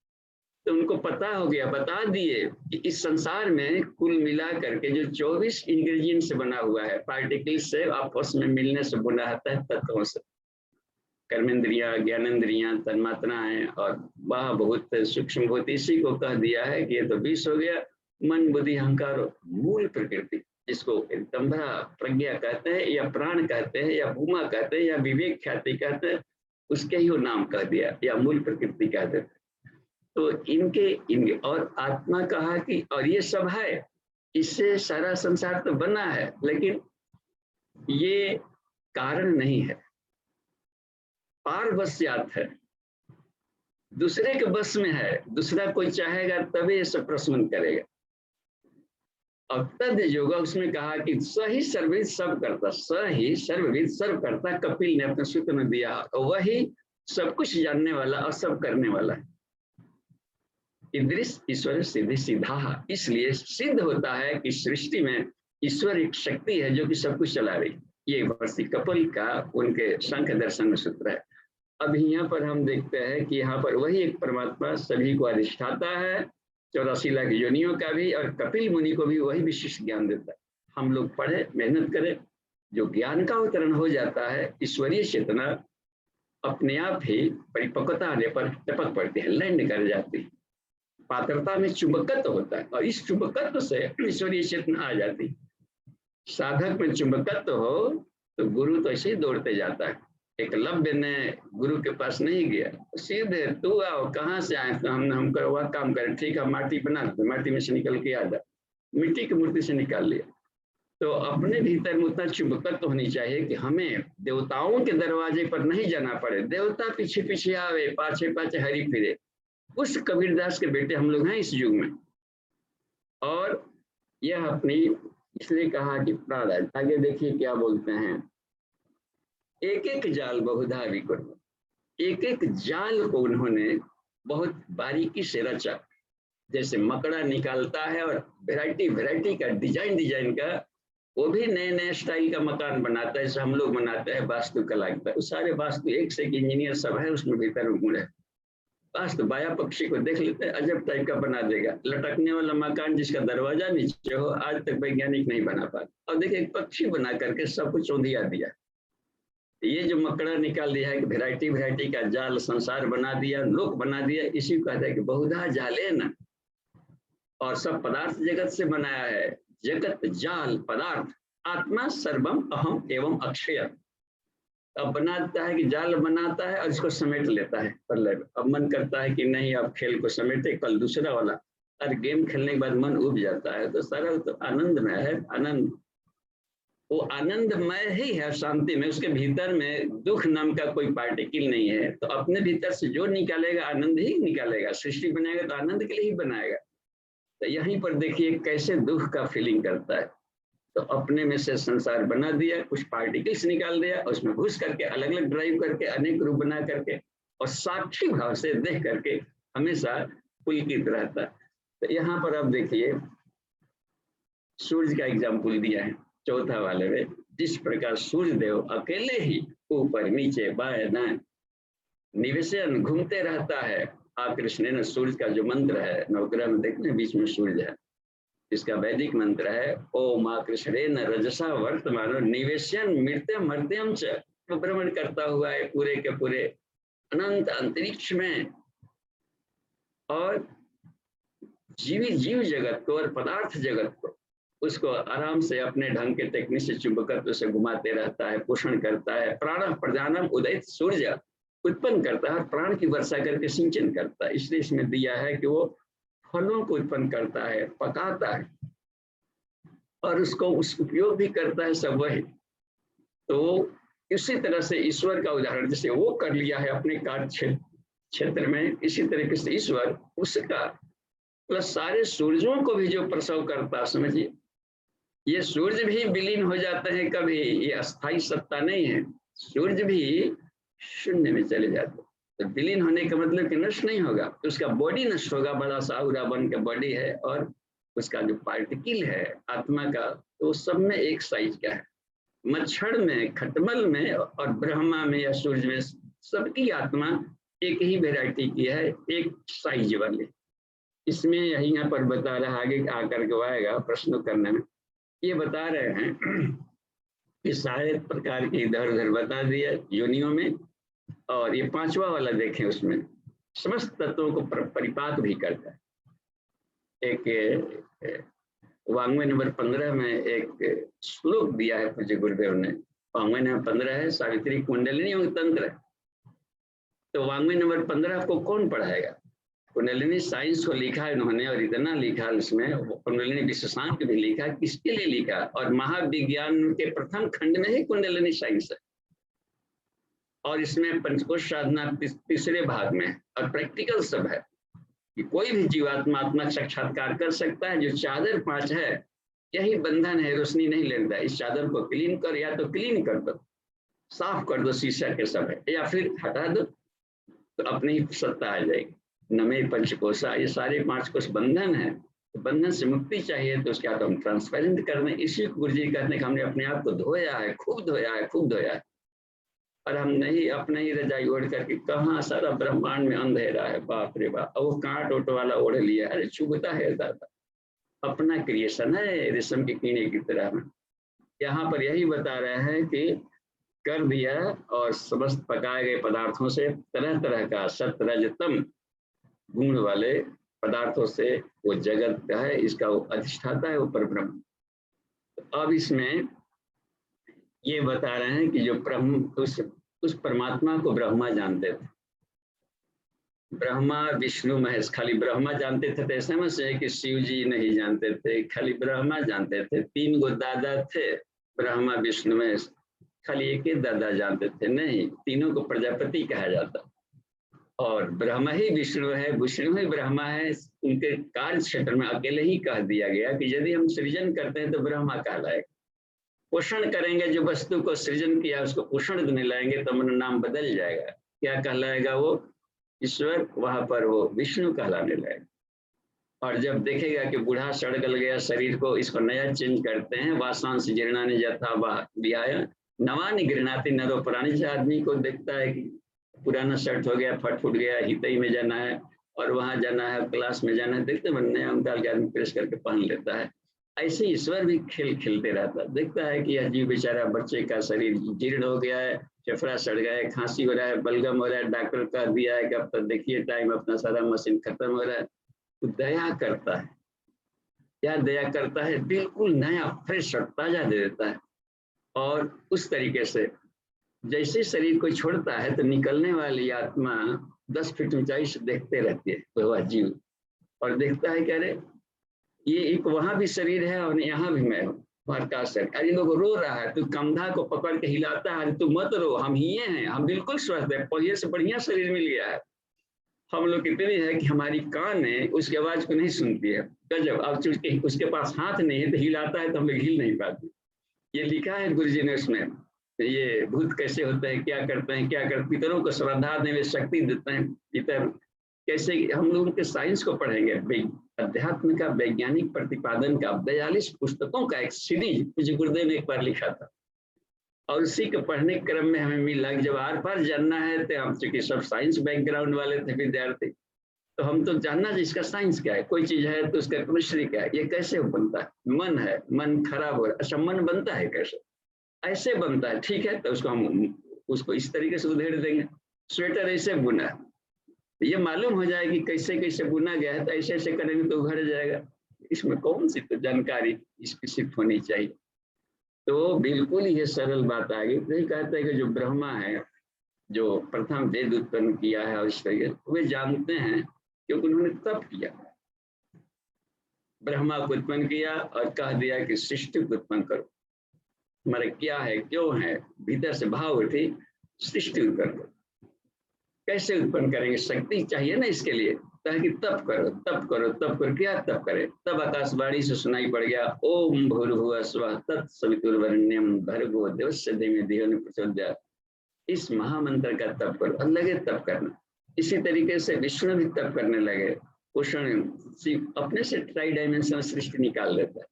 तो उनको पता हो गया, बता दिए कि इस संसार में कुल मिला करके जो 24 इंग्रेडिएंट से बना हुआ है, पार्टिकल से आपस में मिलने से बना होता है, तत्वों से, कर्मेंद्रियां, ज्ञानेंद्रियां, तन्मात्राएं, और वह बहुत सूक्ष्म होती, इसी को कह दिया है कि ये तो 20 हो गया, मन बुद्धि अहंकार मूल प्रकृति, जिसको तंभरा प्रज्ञा कहते हैं, या प्राण कहते हैं, या भूमा कहते हैं, या विवेक ख्याति कहते हैं, उसके ही वो नाम कह दिया, या मूल प्रकृति कहते हैं। तो इनके और आत्मा कहा कि और ये सब है, इससे सारा संसार तो बना है, लेकिन ये कारण नहीं है, पारवश्यात है, दूसरे के बस में है, दूसरा कोई चाहेगा तभी ये सब प्रश्न करेगा। और तद योगा उसमें कहा कि सही सर्वविद सब करता, सही सर्वविद सर्व करता, कपिल ने अपने सूत्र में दिया, और वही सब कुछ जानने वाला और सब करने वाला है। ईदृश ईश्वर सिद्धि सीधा, इसलिए सिद्ध होता है कि सृष्टि में ईश्वर एक शक्ति है जो कि सब कुछ चला रही। ये वर्षी कपिल का उनके सांख्य दर्शन में सूत्र है। अब यहाँ पर हम देखते हैं कि यहाँ पर वही एक परमात्मा सभी को अधिष्ठाता है, 84 लाख योनियों का भी, और कपिल मुनि को भी वही विशिष्ट ज्ञान देता है। हम लोग पढ़े, मेहनत करें, जो ज्ञान का अवतरण हो जाता है, ईश्वरीय चेतना अपने आप ही परिपक्वता आने पर टपक पड़ती है, लैंड कर जाती है, पात्रता में चुंबकत्व होता है, और इस चुंबकत्व से ईश्वरीय चेतना आ जाती है। साधक में चुंबकत्व हो तो गुरु तो ऐसे ही दौड़ते जाता है। एकलव्य ने गुरु के पास नहीं गया, सीधे तू आओ, कहाँ से आए, तो हम करो वह काम करें, ठीक है माटी बना, माटी में से निकल के आ जा, मिट्टी की मूर्ति से निकाल लिया। तो अपने भीतर में उतना चुंबकत्व होनी चाहिए कि हमें देवताओं के दरवाजे पर नहीं जाना पड़े, देवता पीछे पीछे आवे, पाछे पाछे हरी फिरे। उस कबीरदास के बेटे हम लोग हैं इस युग में। और यह अपनी इसलिए कहा कि प्राण, आगे देखिए क्या बोलते हैं, एक एक जाल बहुधा विकुर, एक एक जाल को उन्होंने बहुत बारीकी से रचा। जैसे मकड़ा निकालता है और वैरायटी वैरायटी का डिजाइन का, वो भी नए नए स्टाइल का मकान बनाता है, जैसे हम लोग बनाते हैं वास्तुकला की। उस सारे वास्तु एक से एक इंजीनियर सब है उसमें भीतर गुण है। वास्तु बाया पक्षी को देख लेते हैं, अजब टाइप का बना देगा, लटकने वाला मकान जिसका दरवाजा नीचे हो, आज तक वैज्ञानिक नहीं बना पाता। और देखिए एक पक्षी बना करके सब कुछ चौंधिया दिया, ये जो मकड़ा निकाल दिया है कि वैरायटी वैरायटी का जाल संसार बना दिया, लोक बना दिया, इसी को कहते हैं कि बहुधा जाले न, और सब पदार्थ जगत से बनाया है। जगत जाल पदार्थ, आत्मा सर्वम अहम एवं अक्षय। अब बनाता है कि जाल बनाता है और इसको समेट लेता है पल्ले में। अब मन करता है कि नहीं अब खेल को समेटे, कल दूसरा वाला, और गेम खेलने के बाद मन उब जाता है। तो सारा तो आनंदमय है, आनंद वो आनंदमय ही है, शांति में। उसके भीतर में दुख नाम का कोई पार्टिकल नहीं है। तो अपने भीतर से जो निकालेगा आनंद ही निकालेगा। सृष्टि बनाएगा तो आनंद के लिए ही बनाएगा। तो यहीं पर देखिए कैसे दुख का फीलिंग करता है। तो अपने में से संसार बना दिया, कुछ पार्टिकल्स निकाल दिया, उसमें घुस करके अलग अलग ड्राइव करके अनेक रूप बना करके और साक्षी भाव से देख करके हमेशा पुलकित रहता है। तो यहाँ पर आप देखिए सूर्य का एग्जाम्पल दिया है चौथा वाले में। जिस प्रकार सूर्य देव अकेले ही ऊपर नीचे बाएं दाएं निवेशन घूमते रहता है। कृष्ण ने सूर्य का जो मंत्र है नवग्रह में देखने बीच में सूर्य है, इसका वैदिक मंत्र है ओम कृष्णेन रजसा वर्तमान निवेशन मृत्यम मर्त्यम च। भ्रमण करता हुआ है पूरे के पूरे अनंत अंतरिक्ष में, और जीव जगत को और पदार्थ जगत को उसको आराम से अपने ढंग के टेक्निक से चुंबकत्व से घुमाते रहता है, पोषण करता है। प्राण प्रधानम उदय सूर्य उत्पन्न करता है, प्राण की वर्षा करके सिंचन करता है। इसलिए इसमें दिया है कि वो फलों को उत्पन्न करता है, पकाता है और उसको उस उपयोग भी करता है सब वही। तो इसी तरह से ईश्वर का उदाहरण जैसे वो कर लिया है अपने कार्य क्षेत्र में, इसी तरीके से ईश्वर उसका प्लस सारे सूर्यों को भी जो प्रसव करता है। समझिए ये सूर्य भी विलीन हो जाते हैं कभी, ये अस्थाई सत्ता नहीं है। सूर्य भी शून्य में चले जाते हैं। तो विलीन होने का मतलब कि नष्ट नहीं होगा, तो उसका बॉडी नष्ट होगा, बड़ा सा उरा बन का बॉडी है, और उसका जो पार्टिकल है आत्मा का तो सब में एक साइज का है। मच्छर में, खटमल में और ब्रह्मा में या सूर्य में सबकी आत्मा एक ही वैरायटी की है, एक साइज वाली। इसमें यही यहाँ पर बता रहा है, आगे आकर के आएगा प्रश्न करने में ये बता रहे हैं कि सारे प्रकार के इधर उधर बता दिया योनियों में। और ये पांचवा वाला देखें, उसमें समस्त तत्वों को परिपाक भी करता है। एक वांग्मय नंबर 15 में एक श्लोक दिया है पूज्य गुरुदेव ने। वांग्मय नंबर 15 है सावित्री कुंडलिनी और तंत्र। तो वांग्मय नंबर 15 को कौन पढ़ाएगा? कुंडलिनी साइंस को लिखा है उन्होंने, और इतना लिखा उसमें, कुंडलिनी विशेषांक भी लिखा, किसके लिए लिखा? और महाविज्ञान के प्रथम खंड में ही कुंडलिनी साइंस है, और इसमें पंचकोश साधना तीसरे भाग में, और प्रैक्टिकल सब है कि कोई भी जीवात्मा आत्मा साक्षात्कार कर सकता है। जो चादर 5 है यही बंधन है, रोशनी नहीं लेता। इस चादर को क्लीन कर, या तो क्लीन कर दो, साफ कर दो शीशा के सब है, या फिर हटा दो तो अपनी ही सत्ता आ जाएगी। नमे पंचकोशा, ये सारे 5 कोश बंधन है। तो बंधन से मुक्ति चाहिए तो उसके हम ट्रांसपेरेंट कर दें। इसी को गुरु जी कहते हैं कि हमने अपने आप को धोया है, खूब धोया है, खूब धोया है, और हम नहीं अपने ही रजाई ओढ़ करके कहाँ सारा ब्रह्मांड में अंधेरा है, बाप रे बाप, वो कांट ओट वाला ओढ़ लिया। अरे चुभता है दादा, अपना क्रिएशन है रेशम के कीड़े की तरह में। यहाँ पर यही बता रहे हैं कि कर दिया, और समस्त पकाए गए पदार्थों से तरह तरह का सत्य रजतम गुण वाले पदार्थों से वो जगत है, इसका वो अधिष्ठाता है, वो परब्रह्म। अब इसमें ये बता रहे हैं कि जो ब्रह्म उस परमात्मा को ब्रह्मा जानते थे। ब्रह्मा विष्णु महेश, खाली ब्रह्मा जानते थे तो ऐसा मत है कि शिव जी नहीं जानते थे, खाली ब्रह्मा जानते थे। 3 गो दादा थे, ब्रह्मा विष्णु महेश, खाली एक ही दादा जानते थे नहीं, तीनों को प्रजापति कहा जाता। और ब्रह्मा ही विष्णु है, विष्णु ही ब्रह्मा है। उनके कार्य क्षेत्र में अकेले ही कह दिया गया कि यदि हम सृजन करते हैं तो ब्रह्मा कहलाएगा, पोषण करेंगे, जो वस्तु को सृजन किया उसको पोषण देने लाएंगे तो मन नाम बदल जाएगा, क्या कहलाएगा? वो ईश्वर, वहां पर वो विष्णु कहलाने लगेगा। और जब देखेगा कि बूढ़ा सड़ गल गया शरीर को, इसको नया चेंज करते हैं, वासांश जीर्णानि यथा विहाय नवानि गृह्णाति नरो प्राणी। से आदमी को देखता है कि पुराना शर्ट हो गया, फट फूट गया, हितई में जाना है और वहां जाना है, क्लास में जाना है, देखते नया डाल के आदमी प्रेस करके पहन लेता है। ऐसे ईश्वर भी खेल खेलते रहता है, देखता है कि यह जीव बेचारा बच्चे का शरीर जीर्ण हो गया है, फेफड़ा सड़ गया है, खांसी हो रहा है, बलगम हो रहा है, डॉक्टर कह दिया है कि अब तक देखिए टाइम अपना सारा मशीन खत्म हो रहा है, तो दया करता है। क्या दया करता है? बिल्कुल नया फ्रेश और ताजा दे देता है। और उस तरीके से जैसे शरीर को छोड़ता है तो निकलने वाली आत्मा 10 फीट ऊंचाई से देखते रहती है वह जीव, और देखता है कि अरे ये एक वहां भी शरीर है और यहाँ भी मैं हूँ, प्रकाश है। अरे लोग रो रहा है, तू कंधा को पकड़ के हिलाता है, तू मत रो, हम ही हैं, हम बिल्कुल स्वस्थ है, पहले से बढ़िया शरीर मिल गया है। हम लोग इतने है कि हमारी कान है उसकी आवाज को नहीं सुनती है, गजब। अब चूंकि उसके पास हाथ नहीं है तो हिलाता है तो हम लोग हिल नहीं पाते। ये लिखा है गुरु जी ने उसमें, ये भूत कैसे होते हैं, क्या करते हैं, क्या करते, पितरों को श्रद्धा देने शक्ति देते हैं पितर कैसे। हम लोग उनके साइंस को पढ़ेंगे, अध्यात्म का वैज्ञानिक प्रतिपादन का 42 पुस्तकों का एक सीरीज मुझे गुरुदेव ने एक बार लिखा था, और उसी के पढ़ने के क्रम में हमें मिला कि जब आर पार जानना है तो हम चूंकि सब साइंस बैकग्राउंड वाले थे विद्यार्थी, तो हम तो जानना जिसका साइंस क्या है, कोई चीज है तो उसका केमिस्ट्री क्या है, ये कैसे बनता है, मन है, मन खराब हो रहा है, अच्छा मन बनता है कैसे, ऐसे बनता है, ठीक है, तो उसको हम उसको इस तरीके से उधेड़ देंगे। स्वेटर ऐसे बुना, ये मालूम हो जाएगी कैसे कैसे बुना गया है, तो ऐसे ऐसे करेंगे तो उघड़ जाएगा। इसमें कौन सी तो जानकारी स्पेसिफिक होनी चाहिए। तो बिल्कुल ये सरल बात आ गई। नहीं कहते हैं कि जो ब्रह्मा है, जो प्रथम वेद उत्पन्न किया है और इस तरीके वे जानते हैं क्योंकि उन्होंने तप किया, ब्रह्मा को उत्पन्न किया और कह दिया कि सृष्टि को उत्पन्न करो, हमारे क्या है, क्यों है, भीतर से भाव उठी, सृष्टि उत्पन्न करो। कैसे उत्पन्न करेंगे, शक्ति चाहिए ना इसके लिए, ताकि तप करो तप करो तप करो। क्या तप करें, तब आकाशवाणी से सुनाई पड़ गया, ओम भूर्भुवः स्वः तत्सवितुर्वरेण्यं भर्गो देवस्य धीमहि धियो न प्रचोदयात्। इस महामंत्र का तप करो, और लगे तप करना। इसी तरीके से विष्णु भी तप करने लगे। उष्ण अपने से ट्राई डायमेंशनल सृष्टि निकाल देता है।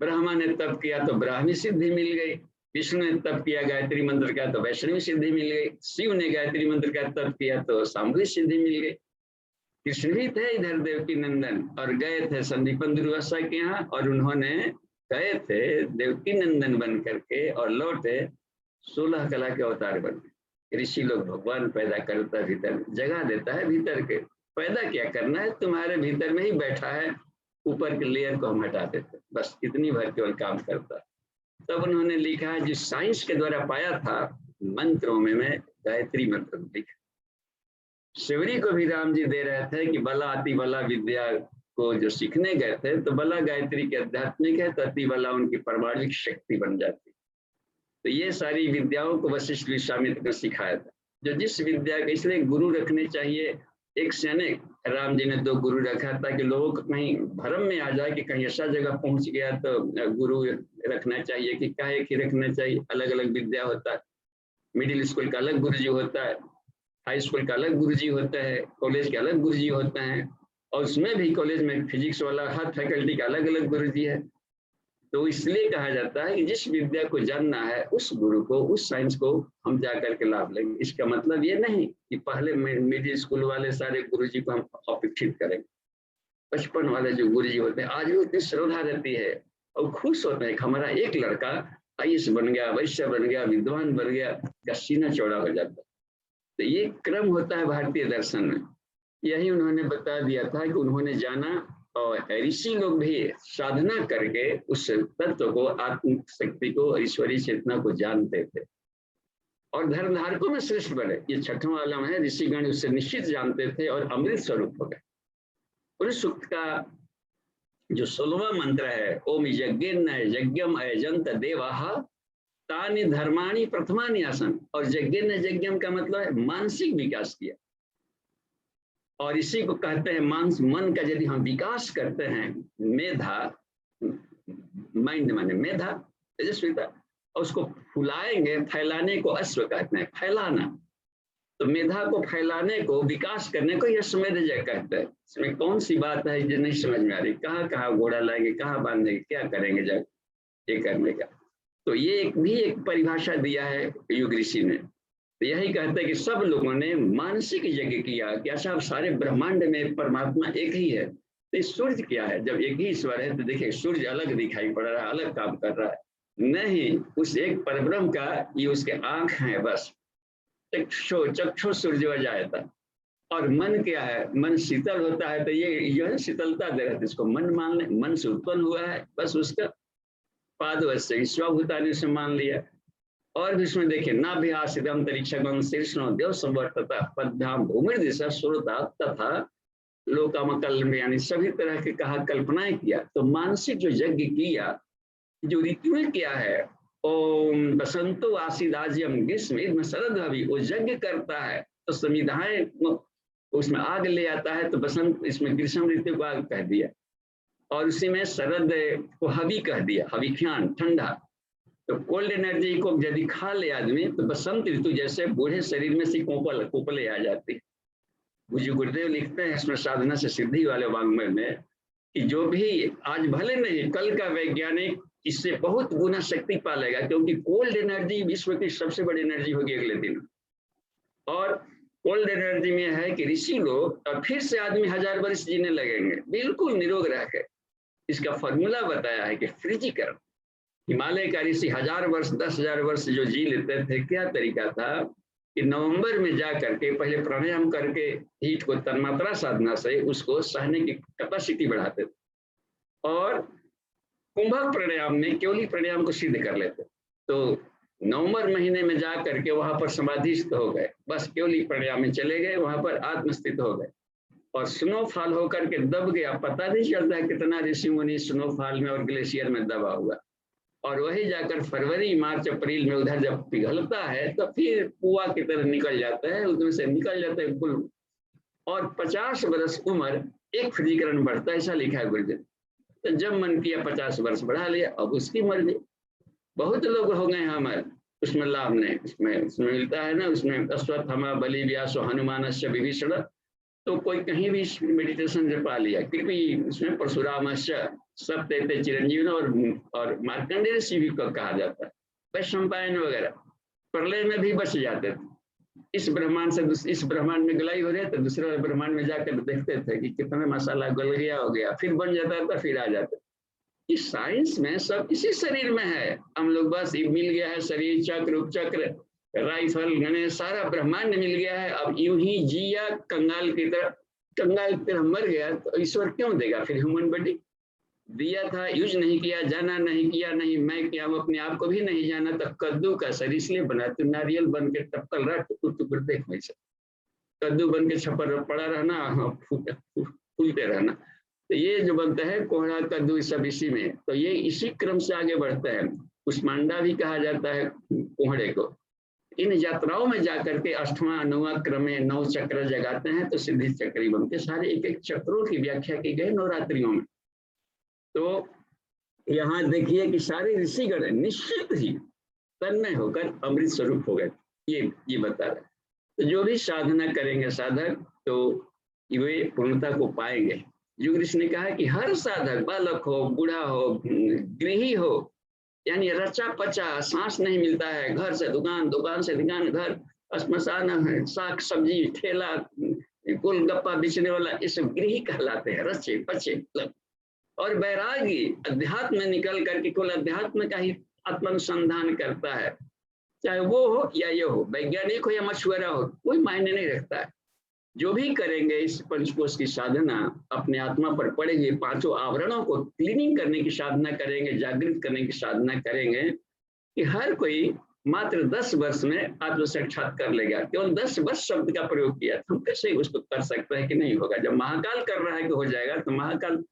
ब्रह्मा ने तप किया तो ब्राह्मी सिद्धि मिल गई, विष्णु ने तप किया गायत्री मंत्र का तो वैष्णवी सिद्धि मिल गई, शिव ने गायत्री मंत्र का तप किया तो शांभवी सिद्धि मिल गई। कृष्ण भी थे इधर देवकी नंदन, और गए थे संदीपन दुर्वासा के यहाँ, और उन्होंने गए थे देवकी नंदन बन करके और लौटे 16 कला के अवतार बन के। ऋषि लोग भगवान पैदा करता है, भीतर जगह देता है, भीतर के पैदा क्या करना है, तुम्हारे भीतर में ही बैठा है, ऊपर के लेयर को हम हटा देते, बस इतनी भर केवल काम करता है। तब उन्होंने लिखा है जिस साइंस के द्वारा पाया था मंत्रों में मैं गायत्री मंत्र लिखा। शिवरी को भी राम जी दे रहे थे कि बला अति बला विद्या को जो सीखने गए थे, तो बला गायत्री के आध्यात्मिक है, तो अति बला उनकी परमाणुक शक्ति बन जाती। तो ये सारी विद्याओं को वशिष्ठ विश्वामित्र को सिखाया था। जो जिस विद्या के, इसलिए गुरु रखने चाहिए, एक से अनेक। राम जी ने 2 गुरु रखा ताकि लोगों को कहीं भ्रम में आ जाए कि कहीं ऐसा जगह पहुंच गया तो गुरु रखना चाहिए कि क्या एक ही रखना चाहिए। अलग अलग विद्या होता है, मिडिल स्कूल का अलग गुरुजी होता है, हाई स्कूल का अलग गुरुजी होता है, कॉलेज के अलग गुरुजी होते हैं, और उसमें भी कॉलेज में फिजिक्स वाला हर फैकल्टी का अलग अलग गुरुजी है। तो इसलिए कहा जाता है कि जिस विद्या को जानना है उस गुरु को, उस साइंस को हम जाकर के लाभ लेंगे। इसका मतलब ये नहीं कि पहले मिडिल स्कूल वाले सारे गुरुजी को हम अपेक्षित करेंगे। बचपन वाले जो गुरुजी होते हैं आज भी उतनी श्रद्धा रहती है और खुश होते हैं कि हमारा एक लड़का आईएएस बन गया, वैश्य बन गया, विद्वान बन गया, का सीना चौड़ा हो जाता है। तो ये क्रम होता है भारतीय दर्शन में। यही उन्होंने बता दिया था कि उन्होंने जाना, और ऋषि लोग भी साधना करके उस तत्व को, आत्मिक शक्ति को, ईश्वरीय चेतना को जानते थे, और धर्मधारकों में श्रेष्ठ बने। ये 6वां आलम है, ऋषिगण उससे निश्चित जानते थे और अमृत स्वरूप हो गए। उस सूक्त का जो 16वां मंत्र है, ओम यज्ञेन यज्ञम अयजंत देवाः तानि धर्माणि प्रथमानि आसन, और यज्ञेन यज्ञम का मतलब है मानसिक विकास किया, और इसी को कहते हैं मन का यदि हम विकास करते हैं, मेधा, माइंड माने मेधा, तेजस्विता, और उसको फुलाएंगे, फैलाने को अश्व कहते हैं, फैलाना। तो मेधा को फैलाने को, विकास करने को यशमेधजय कहते हैं। इसमें कौन सी बात है जो नहीं समझ में आ रही, कहाँ कहाँ घोड़ा लाएंगे, कहाँ बांधेंगे, क्या करेंगे जब ये करने का। तो ये एक परिभाषा दिया है युग ऋषि ने। तो यही कहते हैं कि सब लोगों ने मानसिक यज्ञ किया कि अच्छा अब सारे ब्रह्मांड में परमात्मा एक ही है, तो सूर्य क्या है, जब एक ही ईश्वर है तो देखिए सूर्य अलग दिखाई पड़ रहा है, अलग काम कर रहा है, नहीं, उस एक परब्रह्म का ये उसके आंख है बस। चक्षु सूर्य जाता। और मन क्या है? मन शीतल होता है, तो ये शीतलता दे रहा है, इसको मन मान ले। मन से उत्पन्न हुआ है, बस उसका पादवश्य स्वभूतानि से मान लिया। और भी इसमें देखिए, नाभ्यासित अंतरिक्षगम शीर्षणो देव संवर्तता पद्भ्याम भूमिर्दिशा श्रोता तथा लोकामकल्प, यानी सभी तरह के कहा कल्पनाएं किया। तो मानसिक जो यज्ञ किया, जो ऋतुएं किया है, ओम बसंतो आसीदाज्यम ग्रीष्म इदम शरद अभी, वो यज्ञ करता है तो संविधाएं उसमें आग ले आता है, तो बसंत इसमें ग्रीष्म ऋतु को आग कह दिया, और उसी में शरद को हवि कह दिया, हविख्यान ठंडा। तो कोल्ड एनर्जी को यदि खा ले आदमी, तो बसंत ऋतु जैसे बूढ़े शरीर में से कोपले आ जाती। मुझे गुरुदेव लिखते हैं इसमें साधना से सिद्धि वाले वांग्मय में कि जो भी आज भले नहीं, कल का वैज्ञानिक इससे बहुत गुना शक्ति पा लेगा, क्योंकि कोल्ड एनर्जी विश्व की सबसे बड़ी एनर्जी होगी अगले दिन। और कोल्ड एनर्जी में है कि ऋषि लोग और फिर से आदमी 1000 वर्ष जीने लगेंगे बिल्कुल निरोग रह के। इसका फॉर्मूला बताया है कि फ्रिजीकरण। हिमालय का ऋषि 1000 वर्ष 10,000 वर्ष जो जी लेते थे, क्या तरीका था कि नवंबर में जा करके पहले प्राणायाम करके हीट को तन्मात्रा साधना से उसको सहने की कैपेसिटी बढ़ाते थे, और कुंभक प्राणायाम में केवली प्राणायाम को सिद्ध कर लेते। तो नवंबर महीने में जा करके वहां पर समाधिस्थ हो गए, बस केवली प्राणायाम में चले गए, वहां पर आत्मस्थित हो गए, और स्नोफॉल होकर के दब गया। पता नहीं चलता है कितना ऋषि मुनि स्नोफॉल में और ग्लेशियर में दबा हुआ। और वही जाकर फरवरी मार्च अप्रैल में उधर जब पिघलता है, तो फिर कुआ की तरह निकल जाता है, उसमें से निकल जाता है कुल। और 50 वर्ष उम्र एक फ्रीकरण बढ़ता है, ऐसा लिखा है गुरुदेव। तो जब मन किया 50 वर्ष बढ़ा लिया, अब उसकी मर्जी। बहुत लोग हो गए हमारे उसमें लाभ नहीं, उसमें मिलता है ना, उसमें अश्वत्थामा बलि व्यासो हनुमान विभीषण, तो कोई कहीं भी मेडिटेशन से पा लिया, क्योंकि उसमें परशुराम सब तेते चिरंजीवन और मार्कंडेय ऋषि भी कहा जाता है, वैशंपायन वगैरह प्रलय में भी बच जाते थे। इस ब्रह्मांड से इस ब्रह्मांड में गलाई हो रहे थे, दूसरे ब्रह्मांड में जाकर देखते थे कि कितना मसाला गल गया हो गया, फिर बन जाता था, फिर आ जाता। इस साइंस में सब इसी शरीर में है। हम लोग बस मिल गया है शरीर, चक्र उपचक्र राइफल गणेश सारा ब्रह्मांड मिल गया है। अब यूं ही जिया कंगाल की तरह मर गया, तो ईश्वर क्यों देगा फिर ह्यूमन बॉडी? दिया था, यूज नहीं किया, जाना नहीं किया, नहीं मैं क्या, अपने आप को भी नहीं जाना, तो कद्दू का शरीर इसलिए बना, तो नारियल बन के टपकल रहा, टुकुर देख वैसे कद्दू बन के छपर पड़ा रहना, फूलते रहना। तो ये जो बनता है कोहड़ा कद्दू सब इसी में, तो ये इसी क्रम से आगे बढ़ता है। कुष्मांडा भी कहा जाता है कोहड़े को। इन यात्राओं में जाकर के 8वां 9वां क्रम में 9 चक्र जगाते हैं, तो सिद्धि चक्री बनते सारे। एक एक चक्रों की व्याख्या की गई नवरात्रियों में। तो यहाँ देखिए कि सारे ऋषिगण निश्चित ही तन्मय होकर अमृत स्वरूप हो गए, ये बता रहे। तो जो भी साधना करेंगे साधक, तो वे पूर्णता को पाएंगे। युग ऋषि ने कहा कि हर साधक, बालक हो, बूढ़ा हो, गृही हो, यानी रचा पचा सांस नहीं मिलता है, घर से दुकान, दुकान से दुकान, घर, श्मशान, साग सब्जी ठेला, गोलगप्पा बेचने वाला, ये सब गृही कहलाते हैं, रचे पचे। और वैरागी अध्यात्म में निकल करके कुल अध्यात्म का ही आत्मानुसंधान करता है, चाहे वो हो या ये हो, वैज्ञानिक हो या मछुआरा हो, कोई मायने नहीं रखता है। जो भी करेंगे इस पंचकोश की साधना, अपने आत्मा पर पड़ेंगे, 5 आवरणों को क्लीनिंग करने की साधना करेंगे, जागृत करने की साधना करेंगे, कि हर कोई मात्र 10 वर्ष में आत्म साक्षात कर लेगा। केवल 10 वर्ष शब्द का प्रयोग किया, हम कैसे उसको कर सकते हैं कि नहीं होगा? जब महाकाल कर रहा है कि हो जाएगा, तो महाकाल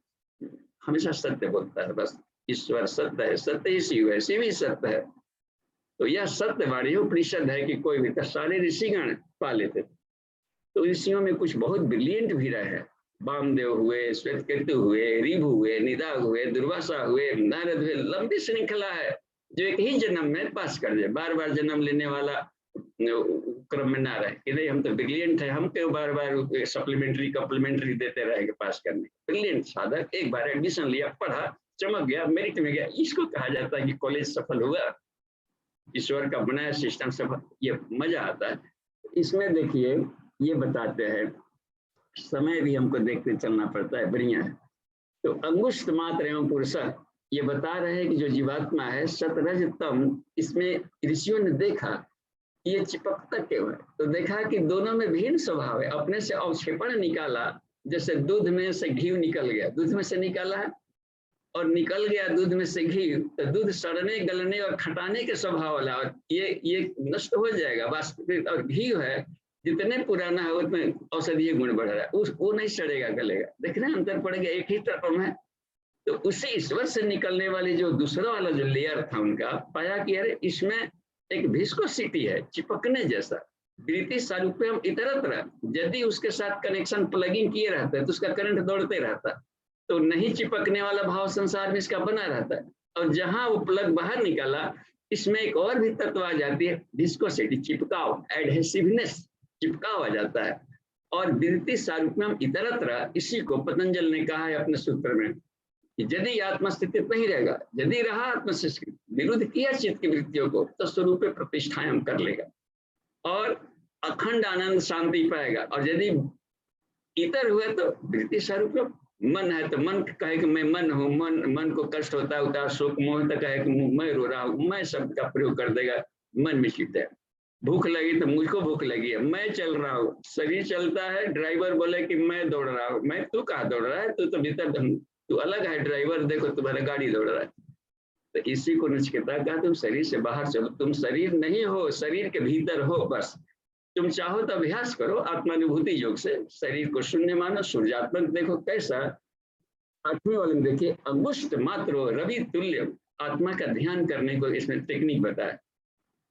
हमेशा सत्य बोलता है, बस ईश्वर सत्य है, सत्य ही शिव है, शिव ही सत्य है। तो यह सत्यवाणी उपनिषद है कि कोई भी, सारे ऋषिगण पा लेते थे। तो ऋषियों में कुछ बहुत ब्रिलियंट भी रहे, वामदेव हुए, श्वेतकेतु हुए, ऋभु हुए, निदाघ हुए, दुर्वासा हुए, नारद हुए। लंबी श्रृंखला है जो एक ही जन्म में पास कर दे, बार बार जन्म लेने वाला क्रम में ना रहे कि नहीं हम तो ब्रिलियंट है, हम क्यों बार बार सप्लीमेंट्री देते रहेंगे पास करने। ब्रिलियंट साधक एक बार एडमिशन लिया, पढ़ा, चमक गया, मेरिट में गया, इसको कहा जाता है कि कॉलेज सफल हुआ, ईश्वर का बनाया सिस्टम सफल। ये मजा आता है। इसमें देखिए ये बताते हैं, समय भी हमको देखते चलना पड़ता है, बढ़िया है। तो अंगुष्ठ मात्र एवं पुरुष, ये बता रहे हैं कि जो जीवात्मा है सतरज तम, इसमें ऋषियों ने देखा ये चिपकता क्यों है, तो देखा कि दोनों में भिन्न स्वभाव है। अपने से अवक्षेपण निकाला, जैसे दूध में से घी निकल गया, दूध में से निकाला है और निकल गया दूध में से घी, तो दूध सड़ने गलने और खटाने के स्वभाव वाला, और ये नष्ट हो जाएगा वास्तविक। और घी है जितने पुराना है उतने औषधीय गुण बढ़ रहा है, वो नहीं सड़ेगा गलेगा। देख रहे हैं अंतर पड़ गया, एक ही तत्व में। तो उसी ईश्वर से निकलने वाली जो दूसरा वाला जो लेयर था उनका, पाया कि अरे इसमें एक विस्कोसिटी है, चिपकने जैसा, वृत्ति सारूप्यम इतरत्र। यदि उसके साथ कनेक्शन प्लगिंग किए रहता है तो उसका करंट दौड़ते रहता है, तो नहीं चिपकने वाला भाव संसार में इसका बना रहता है। और जहां वो प्लग बाहर निकाला, इसमें एक और भी तत्व आ जाती है, विस्कोसिटी, चिपकाव, एडहेसिवनेस, चिपकाव आ जाता है। और वृत्ति सारूप्यम इतरत्र, इसी को पतंजल ने कहा है अपने सूत्र में कि यदि आत्मस्थिति नहीं रहेगा, यदि रहा आत्मस्थिति, विरुद्ध किया चित्त की वृत्तियों को, तो स्वरूप प्रतिष्ठाएं हम कर लेगा और अखंड आनंद शांति पाएगा। और यदि इतर हुए तो वृत्ति स्वरूप, मन है तो मन कहे कि मैं मन हूँ, मन को कष्ट होता है, उतार शोक मोह, तो कहे कि मैं रो रहा हूँ, मैं शब्द का प्रयोग कर देगा, मन में चित्त है। भूख लगी तो मुझको भूख लगी है, मैं चल रहा हूँ, शरीर चलता है, ड्राइवर बोले कि मैं दौड़ रहा हूँ, मैं, तू कहाँ दौड़ रहा है, तू तो भीतर, तू अलग है, ड्राइवर देखो तुम्हारा गाड़ी दौड़ रहा है। तो इसी को नचिकेता कहा, तुम शरीर से बाहर चलो, तुम शरीर नहीं हो, शरीर के भीतर हो। बस तुम चाहो तो अभ्यास करो आत्मानुभूति योग से, शरीर को शून्य मानो, सूर्यात्मक देखो कैसा। 8वें वाले में देखिए, अंगुष्ठ मात्र रवि तुल्य, आत्मा का ध्यान करने को इसमें टेक्निक बताया।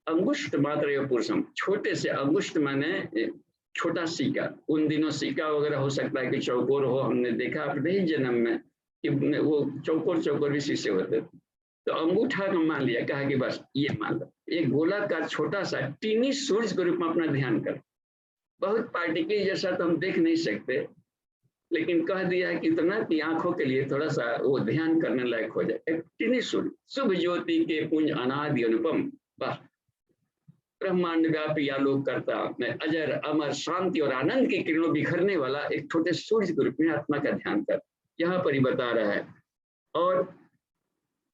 अंगुष्ठ मात्र पुरुषम, छोटे से अंगुष्ठ माने छोटा सिक्का, उन दिनों सिक्का वगैरह हो सकता है कि चौकोर हो, हमने देखा अपने ही जन्म में कि वो चौकोर भी शीशे होते थे। तो अंगूठा का मान लिया, कहा कि बस ये मान लो, एक गोलाकार छोटा सा टीनी सूर्य के रूप में अपना ध्यान कर। बहुत पार्टिकल जैसा तो हम देख नहीं सकते, लेकिन कह दिया है कि इतना कि आंखों के लिए थोड़ा सा वो ध्यान करने लायक हो जाए। एक टीनी सूर्य, शुभ ज्योति के पुंज अनादि अनुपम, बस ब्रह्मांड व्यापी आलोक करता, अजर अमर शांति और आनंद की किरणों बिखरने वाला एक छोटे सूर्य के रूप में आत्मा का ध्यान कर, यहाँ पर ही बता रहा है। और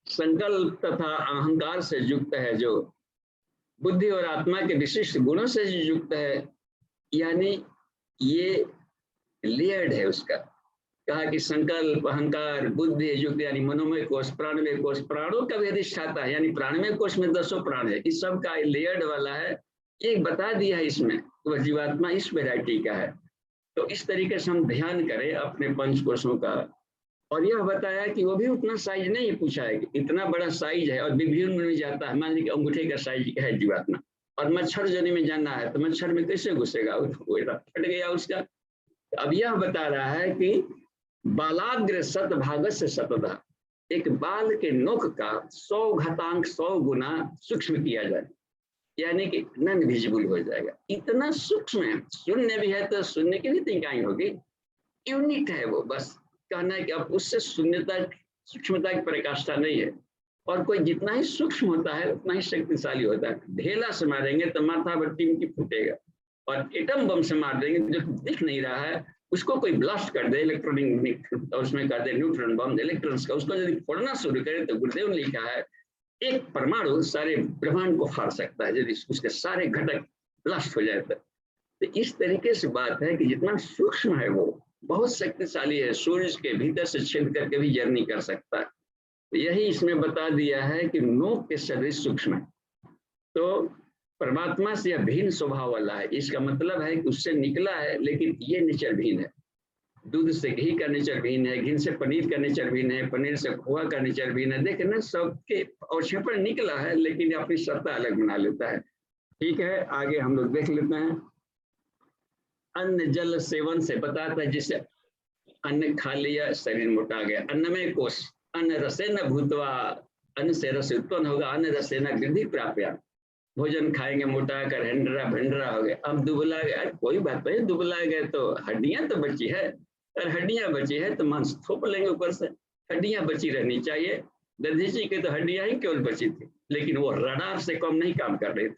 संकल्प तथा अहंकार से युक्त है, जो बुद्धि और आत्मा के विशिष्ट गुणों से युक्त है, यानी ये लेयर्ड है उसका। कहा कि संकल्प, अहंकार, बुद्धि युक्त, यानी मनोमय कोश, प्राणमय कोश, प्राणों का भी अधिष्ठाता है, यानी प्राणमय कोश में 10 प्राण है, इस सब का लेयर्ड वाला है। एक बता दिया है इसमें, वह जीवात्मा इस वैरायटी का है। तो इस तरीके से हम ध्यान करें अपने पंच कोशों का। और यह बताया कि वो भी उतना साइज नहीं पूछा है, इतना बड़ा साइज है और विभिन्न में जाता है। मान लीजिए अंगूठे का साइज है जीवात्मा, और मच्छर जनी में जाना है तो मच्छर में कैसे घुसेगा, वो फट गया उसका। अब यह बता रहा है कि बालाग्र शतभाग से शतधा, एक बाल के नोक का 100 घातांक 100 गुना सूक्ष्म किया जाए, यानी कि नॉन विजिबल हो जाएगा। इतना सूक्ष्म है, शून्य भी है तो शून्य की भी इकाई होगी, यूनिट है वो। बस कहना है कि अब उससे शून्यता, सूक्ष्मता की पराकाष्ठा नहीं है। और कोई जितना ही सूक्ष्म होता है उतना ही शक्तिशाली होता है। ढेला से मारेंगे तो माथा भट्टी की फूटेगा, और एटम बम से मार देंगे जो दिख नहीं रहा है उसको कोई ब्लास्ट कर दे, इलेक्ट्रॉनिक, और उसमें कर दे न्यूट्रॉन बम, इलेक्ट्रॉन्स का, उसको यदि फोड़ना शुरू करे तो गुरुदेव ने लिखा है एक परमाणु सारे ब्रह्मांड को फाड़ सकता है यदि उसके सारे घटक ब्लास्ट हो जाए तो। इस तरीके से बात है कि जितना सूक्ष्म है वो बहुत शक्तिशाली है, सूर्य के भीतर से छेद करके भी जर्नी कर सकता है। तो यही इसमें बता दिया है कि नोक के सदृश सूक्ष्म है। तो परमात्मा से यह भिन्न स्वभाव वाला है, इसका मतलब है कि उससे निकला है, लेकिन ये नेचर भिन्न है। दूध से घी का नेचर भिन्न है, घी से पनीर का नेचर भिन्न है, पनीर से खोआ का नेचर भिन्न है। देखे ना, सबके अवक्षेपण निकला है, लेकिन अपनी सत्ता अलग बना लेता है। ठीक है, आगे हम लोग देख लेते हैं। अन्न जल सेवन से बताता है, जिसे अन्न खा लिया शरीर मोटा गया, अन्नमय कोश, अन्न रसेन भूतवा, अन्न से रस उत्पन्न होगा, अन्न रसेन वृद्धि प्राप्या, भोजन खाएंगे मोटा कर हेंडरा भेंडरा हो गए। अब दुबला गया, कोई बात नहीं, दुबला गए तो हड्डियां तो बची है, और हड्डियां बची है तो मांस थोप लेंगे ऊपर से, हड्डियां बची रहनी चाहिए। दधीची की तो हड्डियां ही केवल बची थी, लेकिन वो रडार से कम नहीं काम कर रही थी,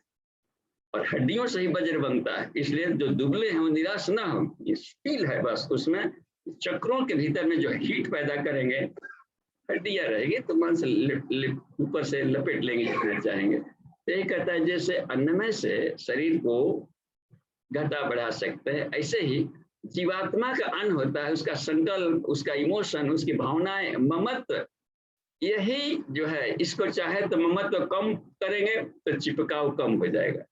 और हड्डियों से ही वज्र बनता है। इसलिए जो दुबले हैं वो निराश ना हो, ये स्टील है बस, उसमें चक्रों के भीतर में जो हीट पैदा करेंगे, हड्डियां रहेगी तो मांस ऊपर से लपेट लेंगे जितना चाहेंगे। तो ये कहता है जैसे अन्नमय से शरीर को घटा बढ़ा सकते हैं, ऐसे ही जीवात्मा का अन्न होता है, उसका संकल्प, उसका इमोशन, उसकी भावनाएं, ममत्व, यही जो है इसको चाहे तो ममत्व कम करेंगे तो चिपकाव कम हो जाएगा।